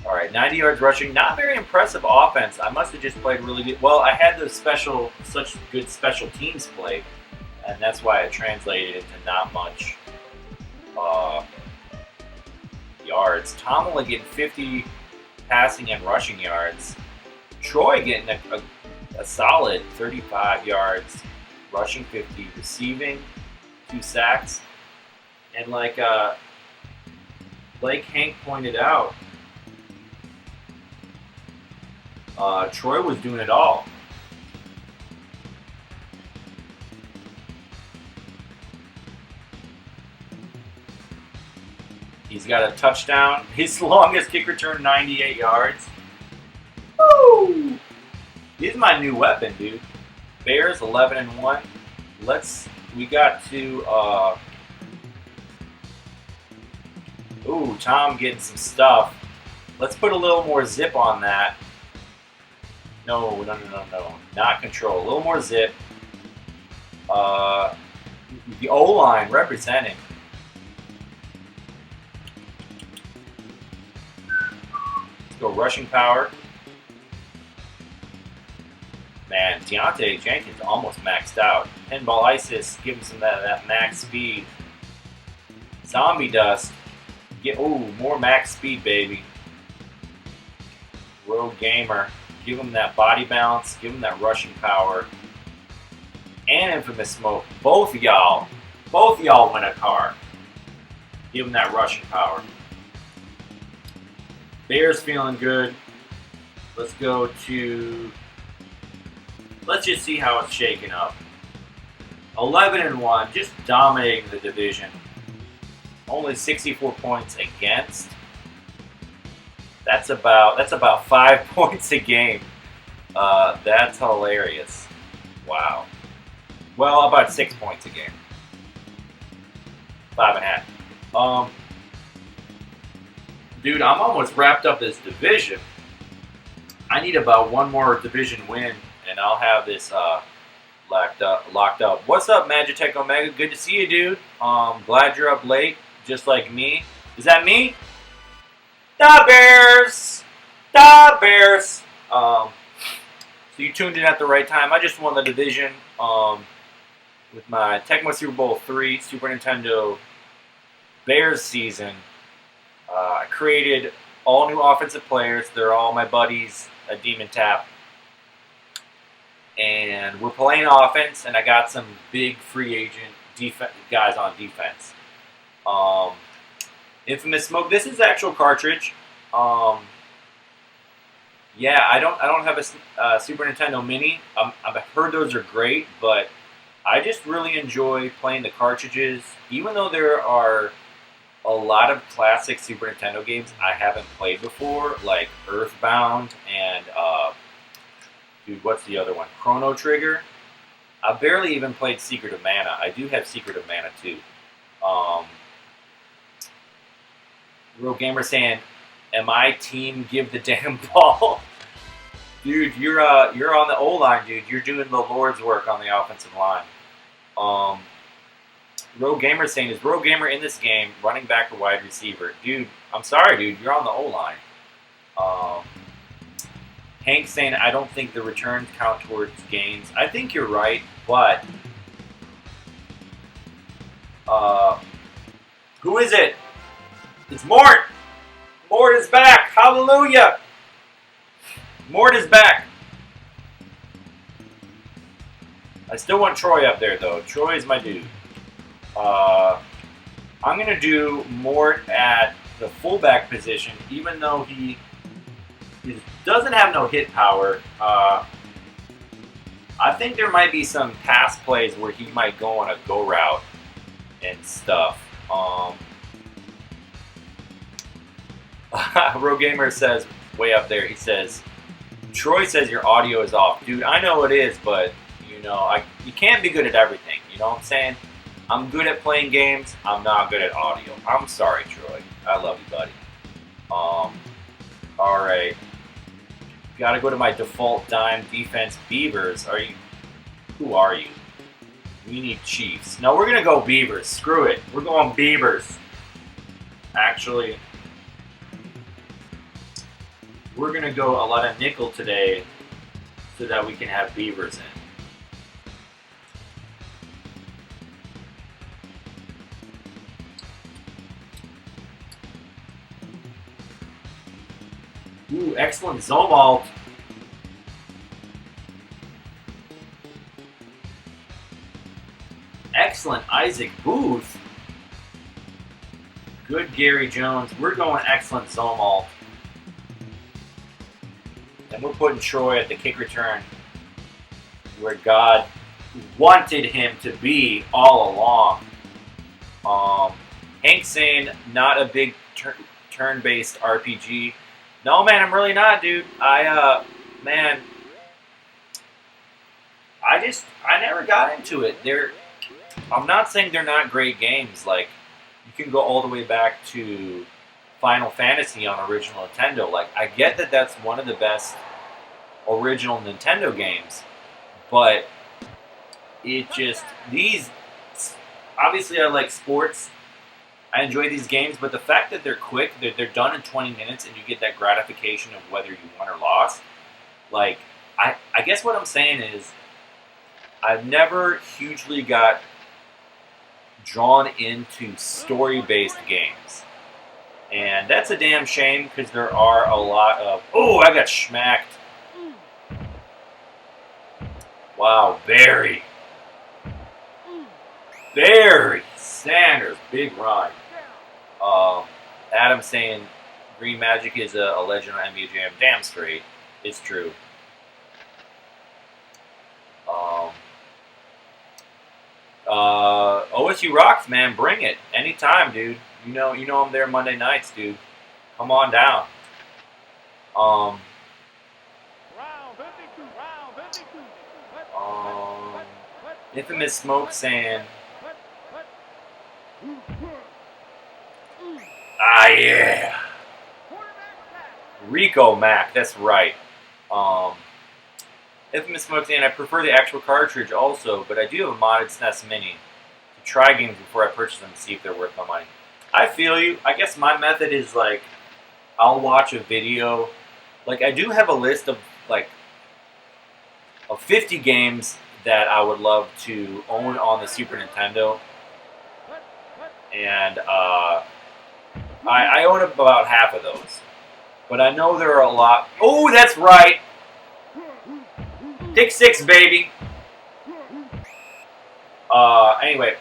right, 90 yards rushing, not very impressive offense. I must have just played really good. Well, I had such good special teams play, and that's why it translated into not much yards. Tom only getting 50 passing and rushing yards. Troy getting a solid 35 yards, rushing 50, receiving 2 sacks. And like Hank pointed out, Troy was doing it all. He's got a touchdown. His longest kick return, 98 yards. Woo! He's my new weapon, dude. Bears 11-1. We got to. Tom getting some stuff. Let's put a little more zip on that. No. Not control. A little more zip. The O-line representing. Let's go rushing power. Man, Deontay Jenkins almost maxed out. Pinball ISIS, give him some of that max speed. Zombie Dust. More max speed, baby. Rogue Gamer. Give him that body balance. Give him that rushing power. And Infamous Smoke. Both of y'all win a car. Give him that rushing power. Bears feeling good. Let's just see how it's shaking up. 11-1, just dominating the division. Only 64 points against. That's about 5 points a game. That's hilarious. Wow. Well, about 6 points a game. 5.5. Dude, I'm almost wrapped up this division. I need about one more division win, and I'll have this locked up. What's up, Magitech Omega? Good to see you, dude. Glad you're up late, just like me. Is that me? The Bears! The Bears! So you tuned in at the right time. I just won the division with my Tecmo Super Bowl III Super Nintendo Bears season. I created all new offensive players. They're all my buddies at Demon Tap. And we're playing offense, and I got some big free agent guys on defense. Infamous Smoke. This is the actual cartridge. Yeah, I don't have a Super Nintendo Mini. I've heard those are great, but I just really enjoy playing the cartridges. Even though there are a lot of classic Super Nintendo games I haven't played before, like Earthbound and dude, what's the other one? Chrono Trigger. I barely even played Secret of Mana. I do have Secret of Mana too. Real Gamer saying, "Am I team give the damn ball?" Dude, you're on the O line, dude. You're doing the Lord's work on the offensive line. Rogue Gamer saying, "Is Rogue Gamer in this game running back or wide receiver?" Dude, I'm sorry, dude. You're on the O line. Hank saying, "I don't think the returns count towards gains." I think you're right, but who is it? It's Mort. Mort is back. Hallelujah. Mort is back. I still want Troy up there, though. Troy is my dude. I'm going to do Mort at the fullback position, even though he doesn't have no hit power. I think there might be some pass plays where he might go on a go route and stuff. Rogue Gamer says, way up there, he says, Troy says your audio is off. Dude, I know it is, but, you know, you can't be good at everything. You know what I'm saying? I'm good at playing games. I'm not good at audio. I'm sorry, Troy. I love you, buddy. All right. Got to go to my default dime defense. Beavers. Who are you? We need Chiefs. No, we're going to go Beavers. Screw it. We're going Beavers. Actually, we're going to go a lot of nickel today so that we can have Beavers in. Ooh, excellent Zomalt. Excellent Isaac Booth. Good Gary Jones. We're going excellent Zomalt. And we're putting Troy at the kick return where God wanted him to be all along. Hank saying not a big turn-based RPG. No, man, I'm really not, dude. I never got into it. I'm not saying they're not great games. Like, you can go all the way back to Final Fantasy on original Nintendo. Like, I get that that's one of the best original Nintendo games, but obviously I like sports. I enjoy these games, but the fact that they're quick, they're done in 20 minutes, and you get that gratification of whether you won or lost. Like, I guess what I'm saying is, I've never hugely got drawn into story-based games. And that's a damn shame, because there are a lot of... Oh, I got schmacked. Wow, Barry Sanders, big run. Adam saying Green Majik is a legend on NBA Jam. Damn straight. It's true. OSU rocks, man. Bring it. Anytime, dude. You know I'm there Monday nights, dude. Come on down. Infamous Smoke saying, ah, yeah. Rico Mac, that's right. Infamous Smoke saying, I prefer the actual cartridge also, but I do have a modded SNES Mini to try games before I purchase them to see if they're worth my money. I feel you. I guess my method is like, I'll watch a video. Like, I do have a list of like of 50 games that I would love to own on the Super Nintendo, and I own about half of those. But I know there are a lot. Oh, that's right. Pick 6, baby. Anyway,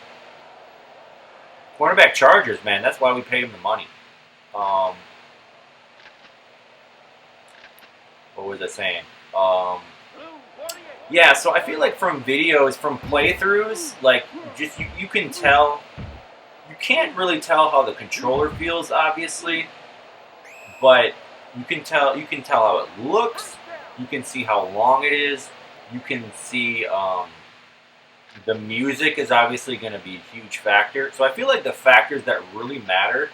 cornerback Chargers, man. That's why we pay him the money. What was I saying? Yeah, so I feel like from videos, from playthroughs, like just you can tell. You can't really tell how the controller feels, obviously, but you can tell how it looks. You can see how long it is. You can see the music is obviously going to be a huge factor. So I feel like the factors that really matter,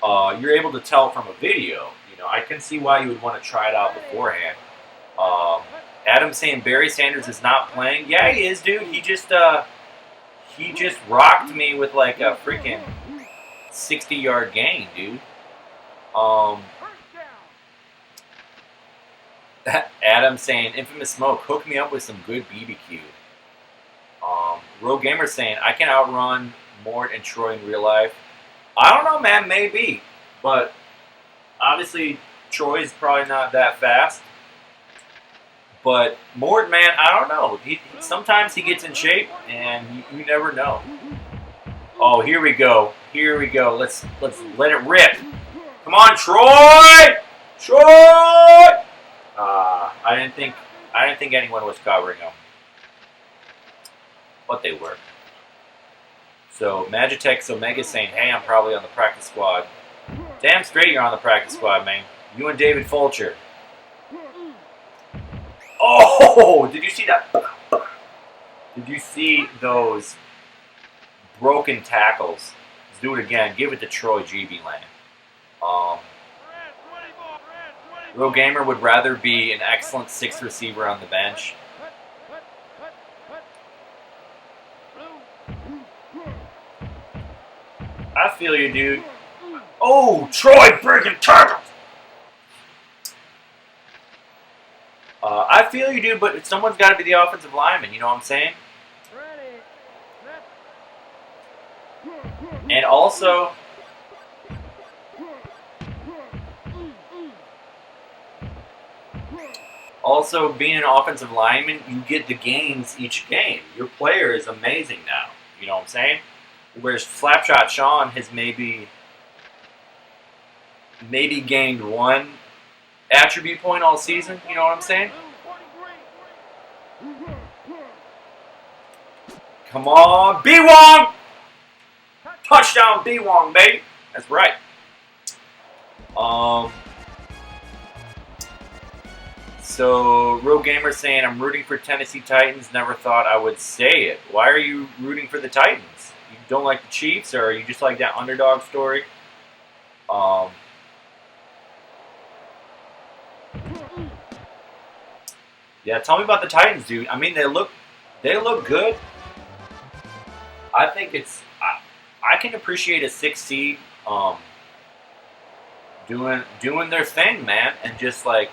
you're able to tell from a video. You know, I can see why you would want to try it out beforehand. Adam saying Barry Sanders is not playing. Yeah, he is, dude. He just rocked me with like a freaking 60-yard gain, dude. Adam saying, Infamous Smoke, hook me up with some good BBQ. Rogue Gamer saying, I can outrun Mort and Troy in real life. I don't know, man, maybe. But obviously, Troy's probably not that fast. But Mort, man, I don't know. Sometimes he gets in shape, and you never know. Oh, here we go. Here we go. Let's let it rip. Come on, Troy! Troy! I didn't think anyone was covering him, but they were. So Magitech's Omega's saying, "Hey, I'm probably on the practice squad." Damn straight, you're on the practice squad, man. You and David Fulcher. Oh, did you see that? Did you see those broken tackles? Let's do it again. Give it to Troy GB Land. Real Gamer would rather be an excellent 6th receiver on the bench. I feel you, dude. Oh, Troy breaking tackles! I feel you, dude, but someone's got to be the offensive lineman, you know what I'm saying? And also, being an offensive lineman, you get the gains each game. Your player is amazing now, you know what I'm saying? Whereas Slapshot Sean has maybe gained 1 attribute point all season, you know what I'm saying? Come on, B-Wong! Touchdown, B-Wong, baby! That's right. So, Rogue Gamer saying, I'm rooting for Tennessee Titans. Never thought I would say it. Why are you rooting for the Titans? You don't like the Chiefs, or you just like that underdog story? Yeah, tell me about the Titans, dude. I mean, they look good. I think it's I can appreciate a 6 seed doing their thing, man, and just like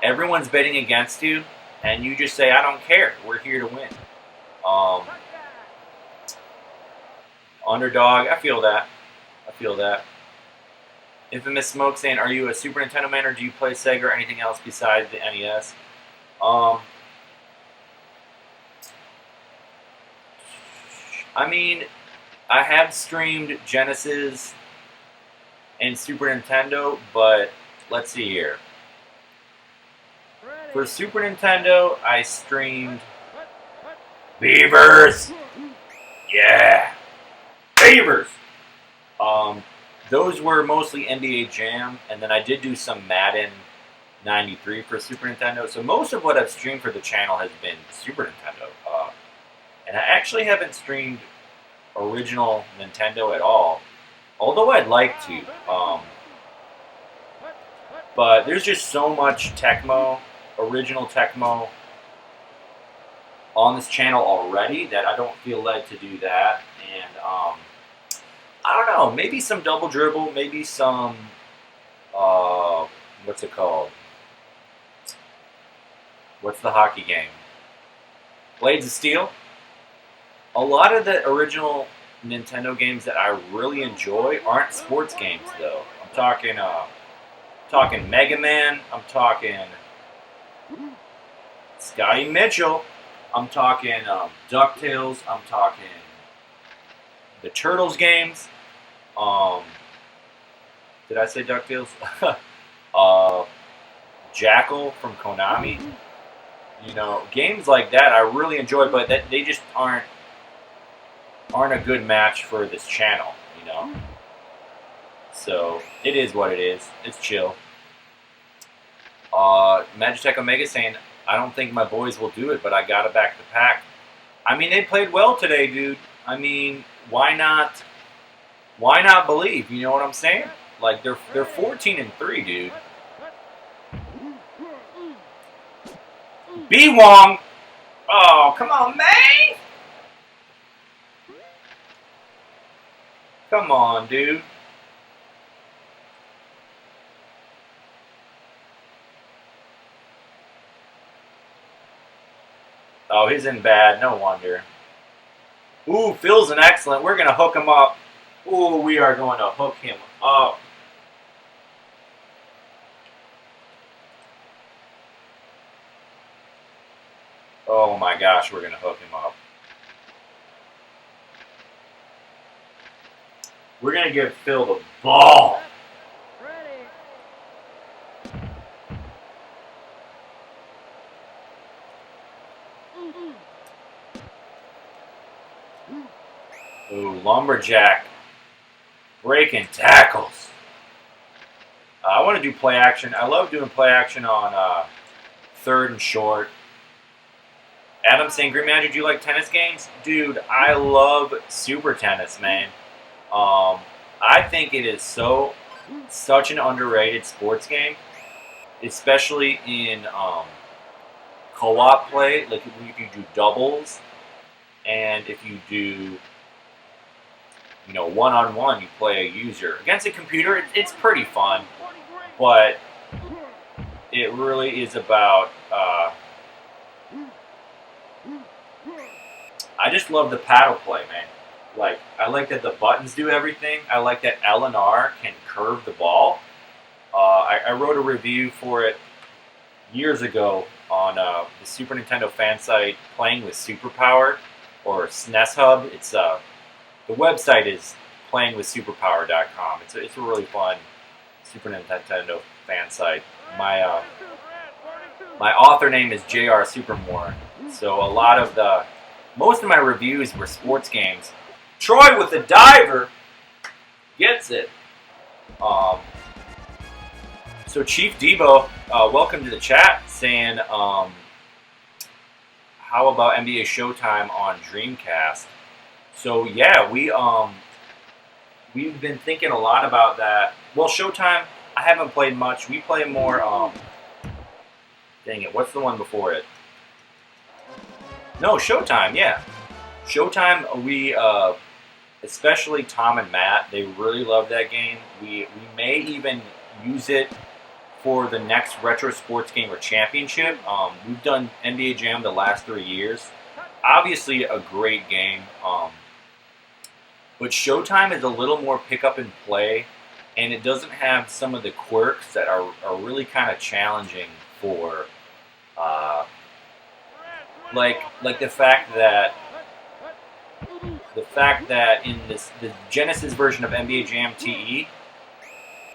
everyone's betting against you, and you just say, I don't care. We're here to win. Underdog, I feel that. Infamous Smoke saying, are you a Super Nintendo man, or do you play Sega or anything else besides the NES? I mean, I have streamed Genesis and Super Nintendo, but let's see here. For Super Nintendo, I streamed Beavers. Yeah, Beavers. Those were mostly NBA Jam, and then I did do some Madden 93 for Super Nintendo. So most of what I've streamed for the channel has been Super Nintendo. And I actually haven't streamed original Nintendo at all, although I'd like to. But there's just so much Tecmo original Tecmo on this channel already that I don't feel led to do that. And I don't know, maybe some Double Dribble, maybe some what's it called? What's the hockey game? Blades of Steel. A lot of the original Nintendo games that I really enjoy aren't sports games, though. I'm talking Mega Man. I'm talking Scotty Mitchell. I'm talking DuckTales. I'm talking the Turtles games. Did I say DuckTales? Jackal from Konami. You know, games like that I really enjoy, but they just aren't a good match for this channel, you know. So it is what it is. It's chill. Majik Omega saying, I don't think my boys will do it, but I gotta back the pack. I mean, they played well today, dude. I mean, why not? Why not believe? You know what I'm saying? Like they're 14-3, dude. B Wong. Oh, come on, man. Come on, dude. Oh, he's in bad. No wonder. Ooh, Phil's an excellent. We're going to hook him up. Ooh, we are going to hook him up. Oh, my gosh, we're going to hook him up. We're going to give Phil the ball. Ooh, lumberjack. Breaking tackles. I want to do play action. I love doing play action on third and short. Adam saying, Green Man, did you like tennis games? Dude, I love Super Tennis, man. I think it is such an underrated sports game, especially in co-op play. Like if you do doubles, and if you do, you know, one-on-one, you play a user against a computer. It's pretty fun, but it really is about. I just love the paddle play, man. Like, I like that the buttons do everything. I like that L and R can curve the ball. I wrote a review for it years ago on the Super Nintendo fan site, Playing with Superpower, or SNES Hub. It's the website is playingwithsuperpower.com. It's a really fun Super Nintendo fan site. My author name is J.R. Supermore. So most of my reviews were sports games. Troy with the diver gets it. So Chief Debo, welcome to the chat, saying, how about NBA Showtime on Dreamcast? So yeah, we've been thinking a lot about that. Well, Showtime, I haven't played much. We play more. Dang it, what's the one before it? No, Showtime. Yeah, Showtime. We especially Tom and Matt, they really love that game. We may even use it for the next Retro Sports Gamer Championship. We've done NBA Jam the last 3 years. Obviously a great game. But Showtime is a little more pick up and play, and it doesn't have some of the quirks that are really kind of challenging for like the fact that in the Genesis version of NBA Jam TE,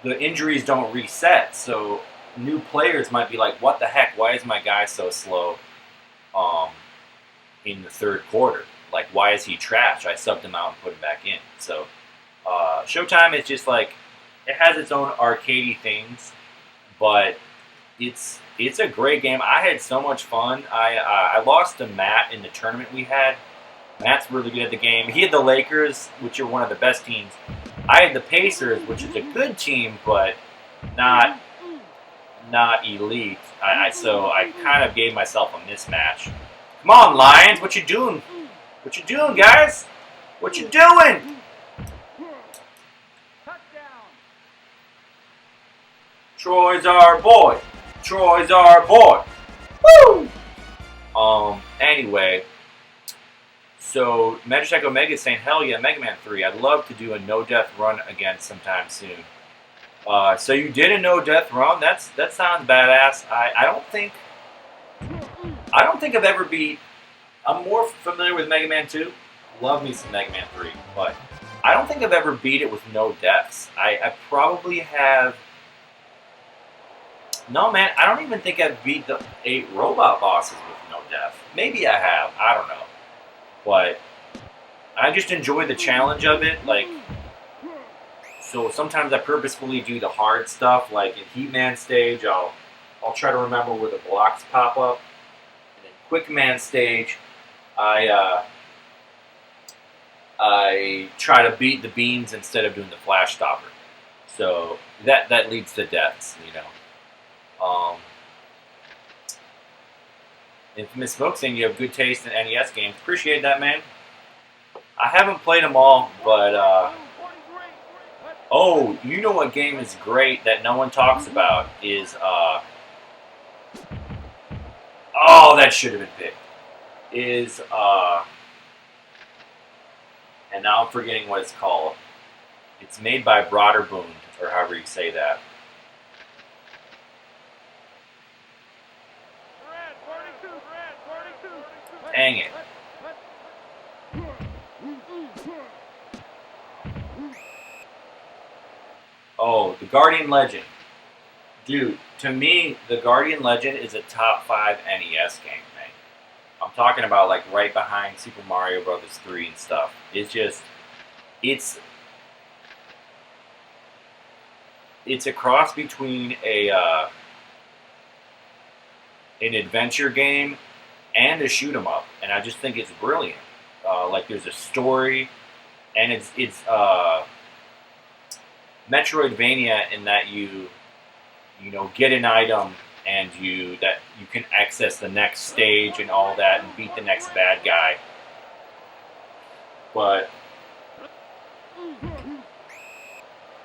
the injuries don't reset, so new players might be like, what the heck, why is my guy so slow in the third quarter? Like, why is he trash? I subbed him out and put him back in. So Showtime is just like, it has its own arcadey things, but it's a great game. I had so much fun. I lost to Matt in the tournament we had. Matt's really good at the game. He had the Lakers, which are one of the best teams. I had the Pacers, which is a good team, but not not elite. So I kind of gave myself a mismatch. Come on, Lions, what you doing? What you doing, guys? What you doing? Troy's our boy. Troy's our boy. Woo! Anyway, so Majik Omega is saying, hell yeah, Mega Man 3. I'd love to do a no-death run again sometime soon. So you did a no-death run? That sounds badass. I don't think I've ever beat. I'm more familiar with Mega Man 2. Love me some Mega Man 3, but I don't think I've ever beat it with no deaths. I probably have. No, man, I don't even think I've beat the 8 robot bosses with no death. Maybe I have. I don't know. But I just enjoy the challenge of it. Like, so sometimes I purposefully do the hard stuff. Like in Heatman stage, I'll try to remember where the blocks pop up. And then Quickman stage, I try to beat the beams instead of doing the flash stopper. So that leads to deaths, you know. Infamous Smoke saying you have good taste in NES games. Appreciate that, man. I haven't played them all, but oh, you know what game is great that no one talks about is oh, that should have been picked. Is and now I'm forgetting what it's called. It's made by Broderbund, or however you say that. Dang it. Oh, the Guardian Legend. Dude, to me, the Guardian Legend is a top 5 NES game, man. I'm talking about like right behind Super Mario Bros. 3 and stuff. It's a cross between an adventure game and a shoot 'em up, and I just think it's brilliant. Like there's a story, and it's Metroidvania in that you get an item and you can access the next stage and all that and beat the next bad guy. But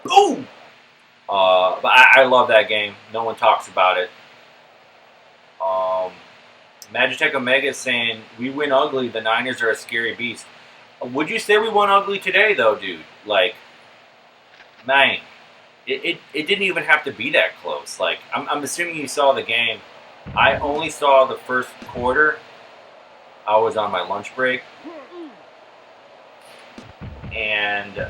ooh, but I love that game. No one talks about it. Majik Omega is saying, we win ugly, the Niners are a scary beast. Would you say we won ugly today, though, dude? Like, man, it didn't even have to be that close. Like, I'm assuming you saw the game. I only saw the first quarter. I was on my lunch break. And,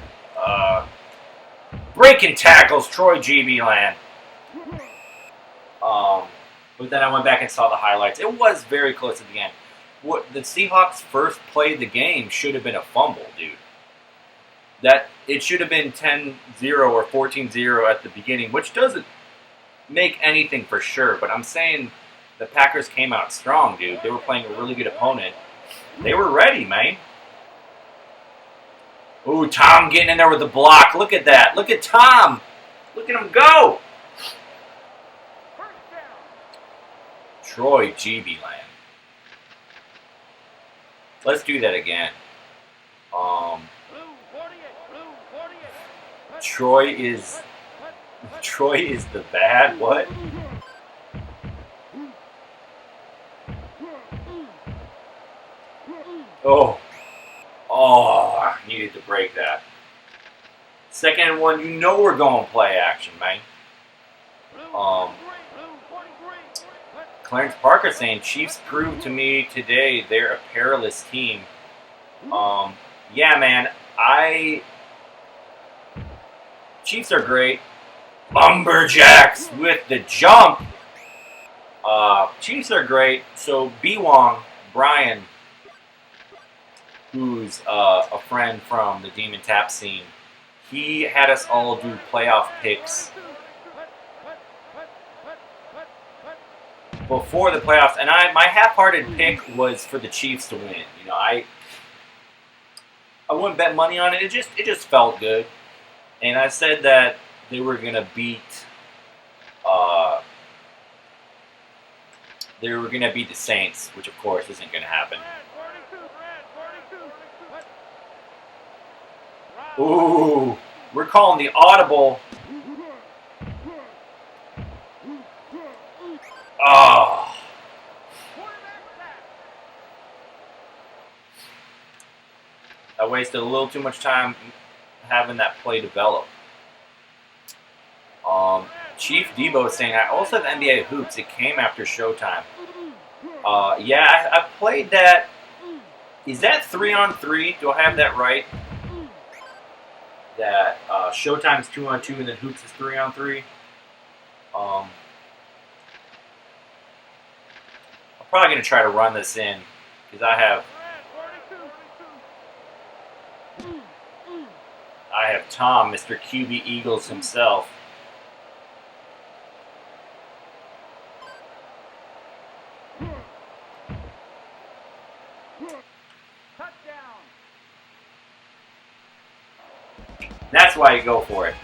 breaking tackles, Troy GB land. But then I went back and saw the highlights. It was very close at the end. What the Seahawks first played the game should have been a fumble, dude. That it should have been 10-0 or 14-0 at the beginning, which doesn't make anything for sure. But I'm saying the Packers came out strong, dude. They were playing a really good opponent. They were ready, man. Ooh, Tom getting in there with the block. Look at that. Look at Tom. Look at him go. Troy GB land. Let's do that again. Troy is the bad what? Oh, I needed to break that. Second one, you know we're going play action, man. Clarence Parker saying, Chiefs proved to me today they're a perilous team. Yeah, man, Chiefs are great. Lumberjacks with the jump. Chiefs are great. So B-Wong, Brian, who's a friend from the Demon Tap scene, he had us all do playoff picks before the playoffs, and my half-hearted pick was for the Chiefs to win. You know, I wouldn't bet money on it. It just felt good, and I said that they were gonna beat they were going to beat the Saints, which of course isn't going to happen. Ooh, we're calling the audible. Oh. I wasted a little too much time having that play develop. Chief Debo saying, I also have NBA Hoops. It came after Showtime. Yeah, I played that. Is that 3-on-3? Do I have that right? That Showtime's 2-on-2 and then Hoops is 3-on-3? I'm probably going to try to run this in because I have Tom, Mr. QB Eagles himself. That's why you go for it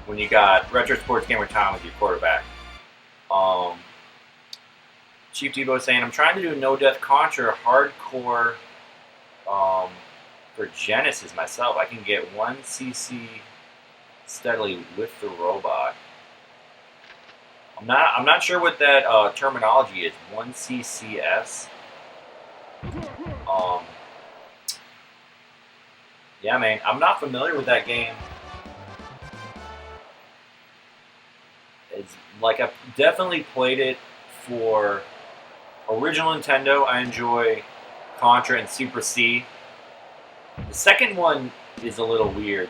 when you got Retro Sports Gamer Tom with your quarterback. Chief Debo saying, I'm trying to do No Death Contra hardcore for Genesis myself. I can get 1cc steadily with the robot. I'm not sure what that terminology is. 1ccs. Yeah, man, I'm not familiar with that game. It's like I've definitely played it for original Nintendo. I enjoy Contra and Super C. The second one is a little weird,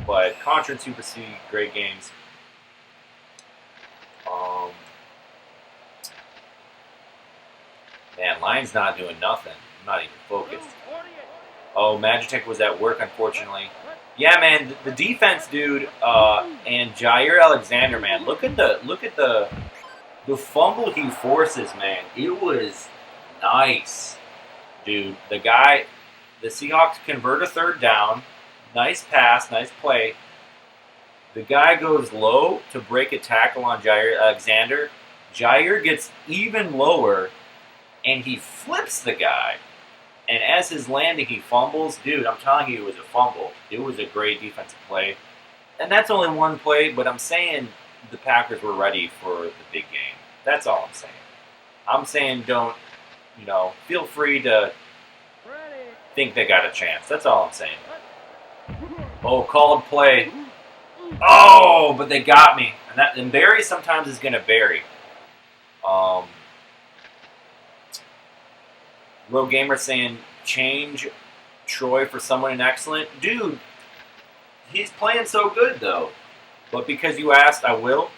but Contra and Super C, great games. Man, Lion's not doing nothing. I'm not even focused. Oh, Majik was at work, unfortunately. Yeah, man, the defense, dude, and Jair Alexander, man. Look at the fumble he forces, man. It was nice, dude. The Seahawks convert a third down. Nice pass, nice play. The guy goes low to break a tackle on Jair Alexander. Jair gets even lower, and he flips the guy. And as his landing, he fumbles. Dude, I'm telling you, it was a fumble. It was a great defensive play. And that's only one play, but I'm saying the Packers were ready for the big game. That's all I'm saying. I'm saying don't, feel free to think they got a chance. That's all I'm saying. Oh, called play. Oh, but they got me. And Barry sometimes is going to bury. Rogue Gamer saying, change Troy for someone excellent. Dude, he's playing so good, though. But because you asked, I will.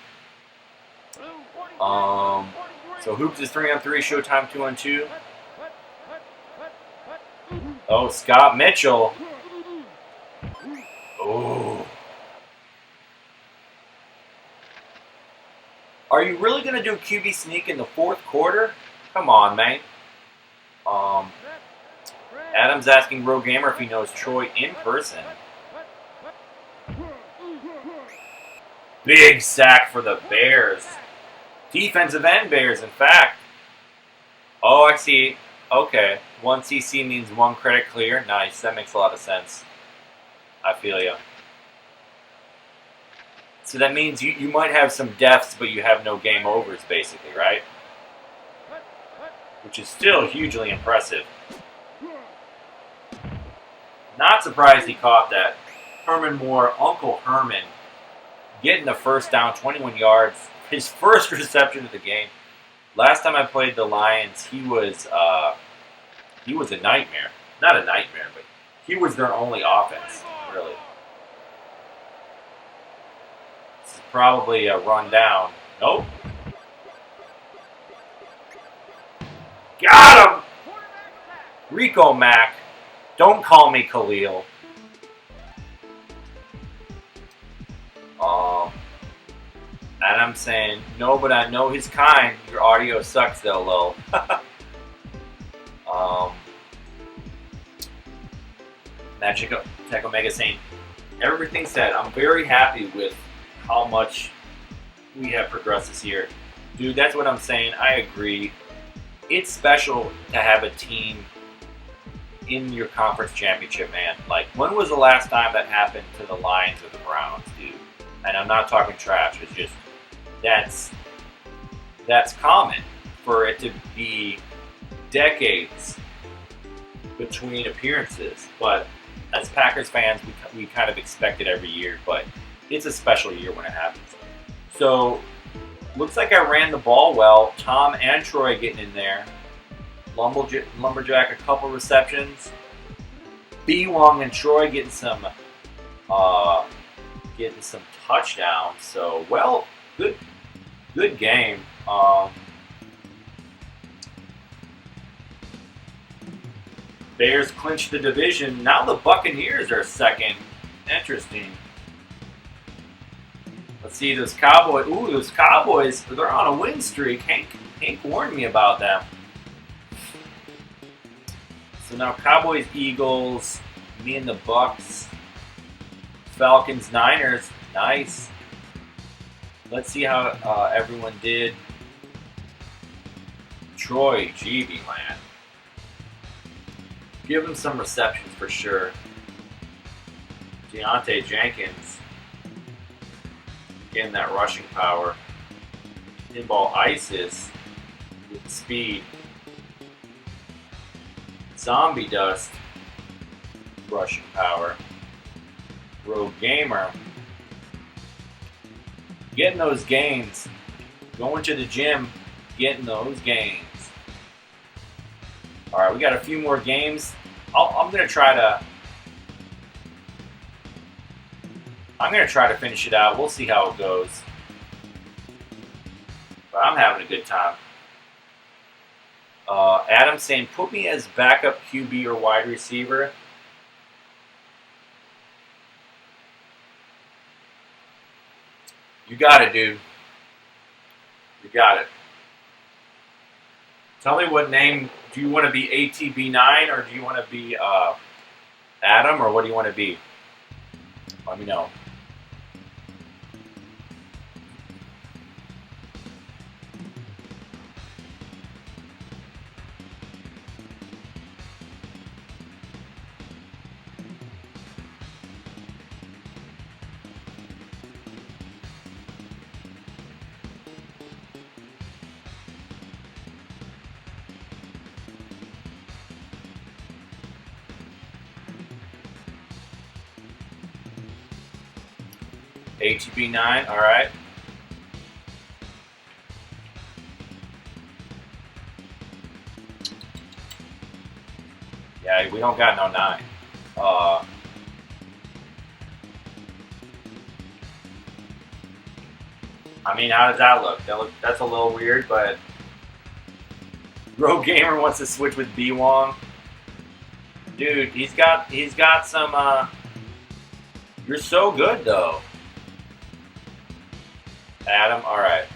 So Hoops is 3-on-3, Showtime 2-on-2. Oh, Scott Mitchell. Oh. Are you really going to do QB sneak in the fourth quarter? Come on, man. Adam's asking Rogue Gamer if he knows Troy in person. Big sack for the Bears. Defensive end Bears, in fact. Oh, I see. Okay. 1cc means 1 credit clear. Nice. That makes a lot of sense. I feel you. So that means you might have some deaths, but you have no game overs, basically, right? Which is still hugely impressive. Not surprised he caught that. Herman Moore, Uncle Herman, getting the first down, 21 yards. His first reception of the game. Last time I played the Lions, he was a nightmare. Not a nightmare, but he was their only offense, really. This is probably a run down. Nope. Got him! Rico Mack. Don't call me Khalil. And I'm saying, no, but I know his kind. Your audio sucks though, lol. Magic Tech Omega saying, everything said, I'm very happy with how much we have progressed this year. Dude, that's what I'm saying. I agree. it's special to have a team in your conference championship, man. Like, when was the last time that happened to the Lions or the Browns, dude? And I'm not talking trash. It's just that's common for it to be decades between appearances. But as Packers fans, we kind of expect it every year. But it's a special year when it happens. So, looks like I ran the ball well. Tom and Troy getting in there. Lumberjack a couple receptions. B. Wong and Troy getting some touchdowns. So, well, good game. Bears clinch the division. Now the Buccaneers are second. Interesting. Let's see those Cowboys. Ooh, those Cowboys, they're on a win streak. Hank warned me about them. So now Cowboys, Eagles, me and the Bucks, Falcons, Niners. Nice. Let's see how everyone did. Troy, GB, man. Give him some receptions for sure. Deontay Jenkins. Getting that rushing power. Pinball ISIS with speed. Zombie Dust. Rushing power. Rogue Gamer. Getting those gains. Going to the gym. Getting those gains. Alright, we got a few more games. I'm gonna try to finish it out. We'll see how it goes. But I'm having a good time. Adam saying, put me as backup QB or wide receiver. You got it, dude. You got it. Tell me what name. Do you want to be ATB9 or do you want to be Adam, or what do you want to be? Let me know. ATB9, alright. Yeah, we don't got no 9. I mean, how does that look? That's a little weird, but Rogue Gamer wants to switch with B Wong. Dude, he's got some you're so good though. Adam, alright.